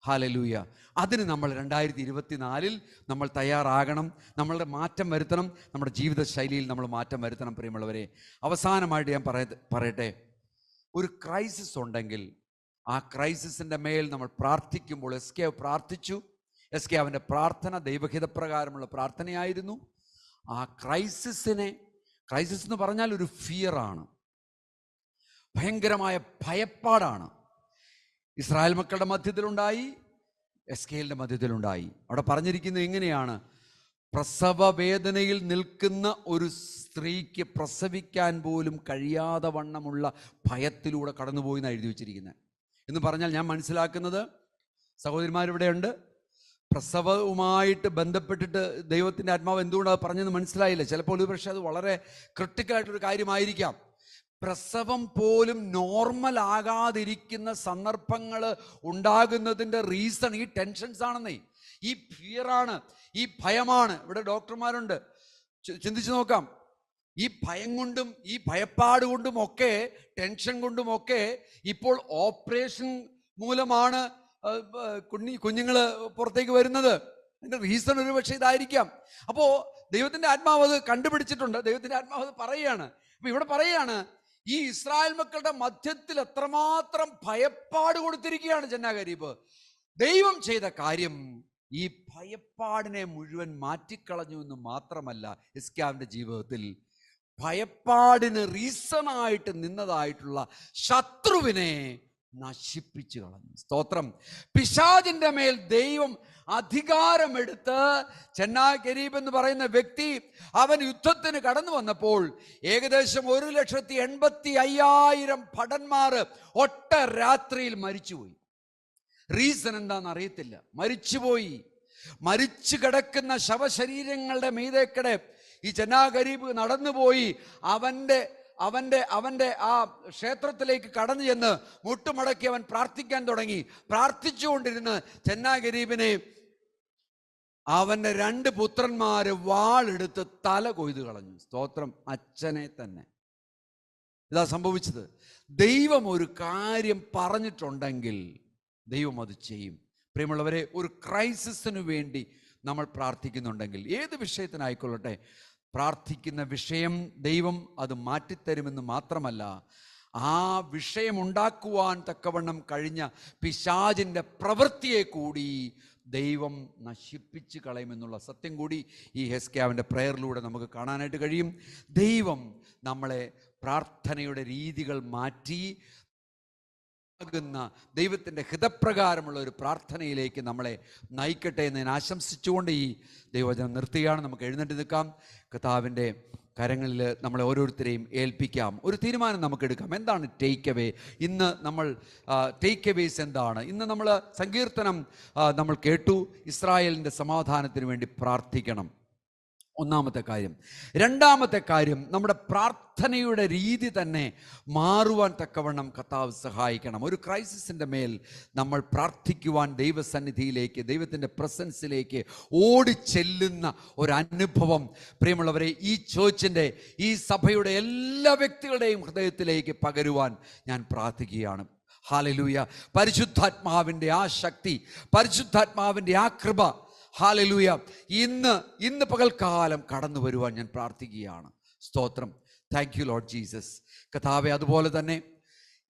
ഹല്ലേലൂയ. അതിന് നമ്മൾ 2024 നമ്മൾ തയ്യാറാകണം. നമ്മളുടെ മാറ്റം വരുത്തണം. നമ്മുടെ ജീവിതശൈലിയിൽ നമ്മൾ മാറ്റം വരുത്തണം. പ്രിയമുള്ളവരെ, അവസാനമായിട്ട് ഞാൻ പറയട്ടെ, ഒരു ക്രൈസിസ് ഉണ്ടെങ്കിൽ ആ ക്രൈസിസിൻ്റെ മേൽ നമ്മൾ പ്രാർത്ഥിക്കുമ്പോൾ, എസ്കേവ് പ്രാർത്ഥിച്ചു. എസ്കേവിൻ്റെ പ്രാർത്ഥന ദൈവഹിതപ്രകാരമുള്ള പ്രാർത്ഥനയായിരുന്നു. ആ ക്രൈസിസ് എന്ന് പറഞ്ഞാൽ ഒരു ഫിയറാണ്, ഭയങ്കരമായ ഭയപ്പാടാണ്. ഇസ്രായേൽ മക്കളുടെ മധ്യത്തിലുണ്ടായി, എസ്കേലിൻ്റെ മധ്യത്തിലുണ്ടായി. അവിടെ പറഞ്ഞിരിക്കുന്നത് എങ്ങനെയാണ്? പ്രസവ വേദനയിൽ നിൽക്കുന്ന ഒരു സ്ത്രീക്ക് പ്രസവിക്കാൻ പോലും കഴിയാതെ വണ്ണമുള്ള ഭയത്തിലൂടെ കടന്നുപോയി എന്നാണ് എഴുതി വെച്ചിരിക്കുന്നത്. എന്ന് പറഞ്ഞാൽ ഞാൻ മനസ്സിലാക്കുന്നത്, സഹോദരിമാരിവിടെയുണ്ട്, പ്രസവവുമായിട്ട് ബന്ധപ്പെട്ടിട്ട് ദൈവത്തിൻ്റെ ആത്മാവ് എന്തുകൊണ്ടാണ് പറഞ്ഞതെന്ന് മനസ്സിലായില്ല. ചിലപ്പോൾ ഒരു പക്ഷേ അത് വളരെ ക്രിട്ടിക്കലായിട്ടൊരു കാര്യമായിരിക്കാം. പ്രസവം പോലും നോർമൽ ആകാതിരിക്കുന്ന സന്ദർഭങ്ങൾ ഉണ്ടാകുന്നതിൻ്റെ റീസൺ ഈ ടെൻഷൻസ് ആണെന്നേ, ഈ ഫിയറാണ്, ഈ ഭയമാണ്. ഇവിടെ ഡോക്ടർമാരുണ്ട്, ചിന്തിച്ചു നോക്കാം. ഈ ഭയം കൊണ്ടും ഈ ഭയപ്പാട് കൊണ്ടും ഒക്കെ, ടെൻഷൻ കൊണ്ടും ഒക്കെ ഇപ്പോൾ ഓപ്പറേഷൻ മൂലമാണ് കുഞ്ഞുങ്ങൾ പുറത്തേക്ക് വരുന്നത്. അതിൻ്റെ റീസൺ ഒരു പക്ഷേ ഇതായിരിക്കാം. അപ്പോൾ ദൈവത്തിൻ്റെ ആത്മാവ് അത് കണ്ടുപിടിച്ചിട്ടുണ്ട്. ദൈവത്തിൻ്റെ ആത്മാവ് അത് പറയുകയാണ്. അപ്പോൾ ഇവിടെ പറയുകയാണ്, ഈ ഇസ്രായേൽ മക്കളുടെ മധ്യത്തിൽ എത്രമാത്രം ഭയപ്പാട് കൊടുത്തിരിക്കുകയാണ് ജന്നാഗരീബ്. ദൈവം ചെയ്ത കാര്യം ഈ ഭയപ്പാടിനെ മുഴുവൻ മാറ്റിക്കളഞ്ഞു എന്ന് മാത്രമല്ല, ഹിസ്കിയാവിൻ്റെ ജീവിതത്തിൽ ഭയപ്പാടിന് റീസണായിട്ട് നിന്നതായിട്ടുള്ള ശത്രുവിനെ നശിപ്പിച്ചു കളഞ്ഞു. സ്തോത്രം. പിശാചിന്റെ മേൽ ദൈവം അധികാരമെടുത്ത്, ചെന്നാഗരീബ് എന്ന് പറയുന്ന വ്യക്തി അവൻ യുദ്ധത്തിന് കടന്നു വന്നപ്പോൾ ഏകദേശം 1,85,000 ഭടന്മാർ ഒറ്റ രാത്രിയിൽ മരിച്ചുപോയി. റീസൺ എന്താണെന്ന് അറിയത്തില്ല, മരിച്ചുപോയി. മരിച്ചു കിടക്കുന്ന ശവശരീരങ്ങളുടെ മീതേക്കടെ ഈ ചെന്നാഗരീബ് നടന്നുപോയി അവൻ്റെ ആ ക്ഷേത്രത്തിലേക്ക് കടന്നു ചെന്ന് മുട്ടുമടക്കി അവൻ പ്രാർത്ഥിക്കാൻ തുടങ്ങി. പ്രാർത്ഥിച്ചുകൊണ്ടിരുന്ന് ചെന്നാഗരീബിനെ അവൻ്റെ 2 പുത്രന്മാര് വാളെടുത്ത് തല കൊയ്തു കളഞ്ഞു. സ്തോത്രം. അച്ഛനെ തന്നെ. ഇതാ സംഭവിച്ചത്. ദൈവം ഒരു കാര്യം പറഞ്ഞിട്ടുണ്ടെങ്കിൽ ദൈവം അത് ചെയ്യും. പ്രിയമുള്ളവരെ, ഒരു ക്രൈസിസിന് വേണ്ടി നമ്മൾ പ്രാർത്ഥിക്കുന്നുണ്ടെങ്കിൽ, ഏത് വിഷയത്തിനായിക്കൊള്ളട്ടെ, പ്രാർത്ഥിക്കുന്ന വിഷയം ദൈവം അത് മാറ്റിത്തരുമെന്ന് മാത്രമല്ല, ആ വിഷയമുണ്ടാക്കുവാൻ തക്കവണ്ണം കഴിഞ്ഞ പിശാചിൻ്റെ പ്രവൃത്തിയെ കൂടി ദൈവം നശിപ്പിച്ച് കളയുമെന്നുള്ള സത്യം കൂടി ഈ ഹിസ്കിയാവിൻ്റെ പ്രയറിലൂടെ നമുക്ക് കാണാനായിട്ട് കഴിയും. ദൈവം നമ്മളെ പ്രാർത്ഥനയുടെ രീതികൾ മാറ്റി ദൈവത്തിൻ്റെ ഹിതപ്രകാരമുള്ള ഒരു പ്രാർത്ഥനയിലേക്ക് നമ്മളെ നയിക്കട്ടെ എന്ന് ഞാൻ ആശംസിച്ചുകൊണ്ട് ഈ ദൈവവചനം നിർത്തുകയാണ്. നമുക്ക് എഴുന്നേറ്റ് നിൽക്കാം. കർത്താവിൻ്റെ കരങ്ങളിൽ നമ്മളെ ഓരോരുത്തരെയും ഏൽപ്പിക്കാം. ഒരു തീരുമാനം നമുക്ക് എടുക്കാം. എന്താണ് ടേക്ക് അവേ? ഇന്ന് നമ്മൾ ടേക്ക് അവേസ് എന്താണ്? ഇന്ന് നമ്മൾ സങ്കീർത്തനം നമ്മൾ കേട്ടു. ഇസ്രായേലിൻ്റെ സമാധാനത്തിന് വേണ്ടി പ്രാർത്ഥിക്കണം, ഒന്നാമത്തെ കാര്യം. രണ്ടാമത്തെ കാര്യം, നമ്മുടെ പ്രാർത്ഥനയുടെ രീതി തന്നെ മാറുവാൻ തക്കവണ്ണം കർത്താവ് സഹായിക്കണം. ഒരു ക്രൈസിസിൻ്റെ മേൽ നമ്മൾ പ്രാർത്ഥിക്കുവാൻ ദൈവസന്നിധിയിലേക്ക്, ദൈവത്തിൻ്റെ പ്രസൻസിലേക്ക് ഓടിച്ചെല്ലുന്ന ഒരനുഭവം പ്രിയമുള്ളവരെ ഈ ചേർച്ചിൻ്റെ, ഈ സഭയുടെ എല്ലാ വ്യക്തികളുടെയും ഹൃദയത്തിലേക്ക് പകരുവാൻ ഞാൻ പ്രാർത്ഥിക്കുകയാണ്. ഹല്ലേലൂയ. പരിശുദ്ധാത്മാവിൻ്റെ ആ ശക്തി, പരിശുദ്ധാത്മാവിൻ്റെ ആ കൃപ, ഹല്ലേലൂയ, ഇന്ന് പകൽക്കാലം കടന്നു വരുവാൻ ഞാൻ പ്രാർത്ഥിക്കുകയാണ്. സ്തോത്രം. Thank U Lord Jesus. കർത്താവേ, അതുപോലെ തന്നെ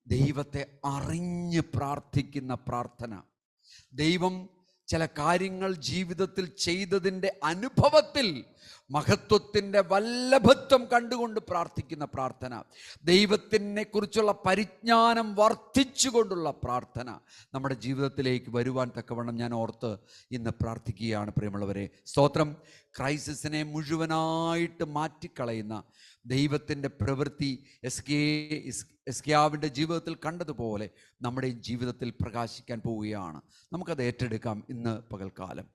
ദൈവത്തെ അറിഞ്ഞ് പ്രാർത്ഥിക്കുന്ന പ്രാർത്ഥന, ദൈവം ചില കാര്യങ്ങൾ ജീവിതത്തിൽ ചെയ്തതിൻ്റെ അനുഭവത്തിൽ മഹത്വത്തിൻ്റെ വല്ലഭത്വം കണ്ടുകൊണ്ട് പ്രാർത്ഥിക്കുന്ന പ്രാർത്ഥന, ദൈവത്തിനെ കുറിച്ചുള്ള പരിജ്ഞാനം വർദ്ധിച്ചുകൊണ്ടുള്ള പ്രാർത്ഥന നമ്മുടെ ജീവിതത്തിലേക്ക് വരുവാൻ തക്കവണ്ണം ഞാൻ ഓർത്ത് ഇന്ന് പ്രാർത്ഥിക്കുകയാണ്. പ്രിയമുള്ളവരെ, സ്തോത്രം. ക്രൈസിസിനെ മുഴുവനായിട്ട് മാറ്റിക്കളയുന്ന ദൈവത്തിൻ്റെ പ്രവൃത്തി എസ്കിയാവിൻ്റെ ജീവിതത്തിൽ കണ്ടതുപോലെ നമ്മുടെ ജീവിതത്തിൽ പ്രകാശിക്കാൻ പോവുകയാണ്. നമുക്കത് ഏറ്റെടുക്കാം. ഇന്ന് പകൽക്കാലം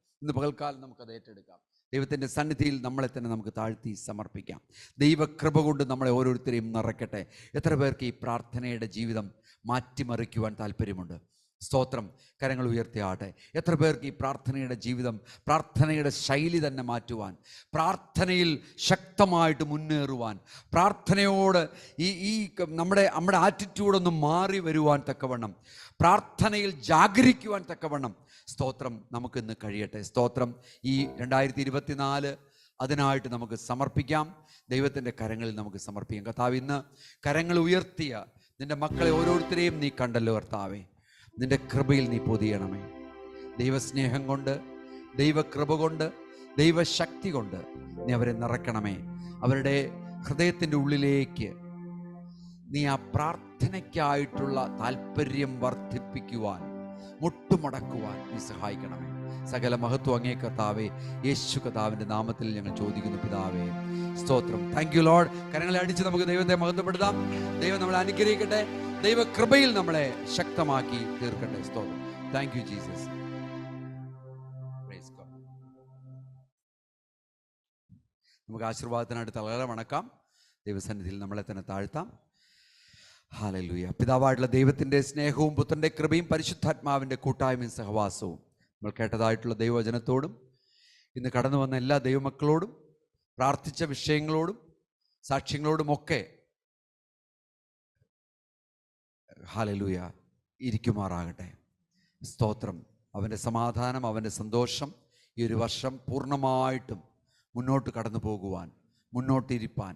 നമുക്കത് ഏറ്റെടുക്കാം. ദൈവത്തിൻ്റെ സന്നിധിയിൽ നമ്മളെ തന്നെ നമുക്ക് താഴ്ത്തി സമർപ്പിക്കാം. ദൈവകൃപ കൊണ്ട് നമ്മളെ ഓരോരുത്തരെയും നിറയ്ക്കട്ടെ. എത്ര പേർക്ക് ഈ പ്രാർത്ഥനയുടെ ജീവിതം മാറ്റിമറിക്കുവാൻ താല്പര്യമുണ്ട്? സ്തോത്രം. കരങ്ങൾ ഉയർത്തിയാട്ടെ. എത്ര പേർക്ക് ഈ പ്രാർത്ഥനയുടെ ജീവിതം, പ്രാർത്ഥനയുടെ ശൈലി തന്നെ മാറ്റുവാൻ, പ്രാർത്ഥനയിൽ ശക്തമായിട്ട് മുന്നേറുവാൻ, പ്രാർത്ഥനയോട് ഈ നമ്മുടെ ആറ്റിറ്റ്യൂഡൊന്ന് മാറി വരുവാൻ തക്കവണ്ണം, പ്രാർത്ഥനയിൽ ജാഗരിക്കുവാൻ തക്കവണ്ണം സ്തോത്രം നമുക്കിന്ന് കഴിയട്ടെ. സ്തോത്രം. ഈ 2024 അതിനായിട്ട് നമുക്ക് സമർപ്പിക്കാം. ദൈവത്തിൻ്റെ കരങ്ങളിൽ നമുക്ക് സമർപ്പിക്കാം. കർത്താവ്, ഇന്ന് കരങ്ങൾ ഉയർത്തിയ നിൻ്റെ മക്കളെ ഓരോരുത്തരെയും നീ കണ്ടല്ലോ കർത്താവേ. നിൻ്റെ കൃപയിൽ നീ പൊതിയണമേ. ദൈവസ്നേഹം കൊണ്ട്, ദൈവകൃപ കൊണ്ട്, ദൈവശക്തി കൊണ്ട് നീ അവരെ നിറയ്ക്കണമേ. അവരുടെ ഹൃദയത്തിൻ്റെ ഉള്ളിലേക്ക് നീ ആ പ്രാർത്ഥനയ്ക്കായിട്ടുള്ള താല്പര്യം വർദ്ധിപ്പിക്കുവാൻ, മുട്ടുമടക്കുവാൻ നീ സഹായിക്കണമേ. സകല മഹത്വം അങ്ങേ കർത്താവേ, യേശു കർത്താവിൻ്റെ നാമത്തിൽ ഞങ്ങൾ ചോദിക്കുന്നു പിതാവേ. സ്തോത്രം. Thank U Lord. കരങ്ങളെ അടിച്ച് നമുക്ക് ദൈവത്തെ മഹത്വപ്പെടുത്താം. ദൈവം നമ്മളെ അനുഗ്രഹിക്കട്ടെ. ദൈവകൃപയിൽ നമ്മളെ ശക്തമാക്കി തീർക്കട്ടെ. സ്തോത്രം. Thank you Jesus. നമുക്ക് ആശീർവാദത്തിനായിട്ട് തലകല വണക്കാം. ദൈവസന്നിധിയിൽ നമ്മളെ തന്നെ താഴ്ത്താം. ഹല്ലേലൂയ. പിതാവായിട്ടുള്ള ദൈവത്തിൻ്റെ സ്നേഹവും പുത്രൻ്റെ കൃപയും പരിശുദ്ധാത്മാവിൻ്റെ കൂട്ടായ്മയും സഹവാസവും നമ്മൾ കേട്ടതായിട്ടുള്ള ദൈവവചനത്തോടും ഇന്ന് കടന്നു വന്ന എല്ലാ ദൈവമക്കളോടും പ്രാർത്ഥിച്ച വിഷയങ്ങളോടും സാക്ഷ്യങ്ങളോടുമൊക്കെ ഹല്ലേലൂയ ഇരിക്കുമാറാകട്ടെ. സ്തോത്രം. അവൻ്റെ സമാധാനം, അവൻ്റെ സന്തോഷം ഈ ഒരു വർഷം പൂർണ്ണമായിട്ടും മുന്നോട്ട് കടന്നു പോകുവാൻ, മുന്നോട്ടിരിപ്പാൻ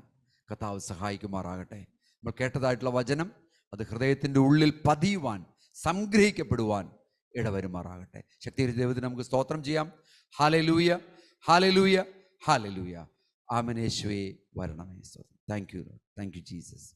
കർത്താവ് സഹായിക്കുമാറാകട്ടെ. നമ്മൾ കേട്ടതായിട്ടുള്ള വചനം അത് ഹൃദയത്തിൻ്റെ ഉള്ളിൽ പതിയുവാൻ, സംഗ്രഹിക്കപ്പെടുവാൻ ഇടവരുമാറാകട്ടെ. ശക്തിയുടെ ദൈവത്തിന് നമുക്ക് സ്തോത്രം ചെയ്യാം. Hallelujah, hallelujah, hallelujah. ആമേൻ. യേശുവേ വരണമേ. സ്തോത്രം. Thank you, thank you Jesus.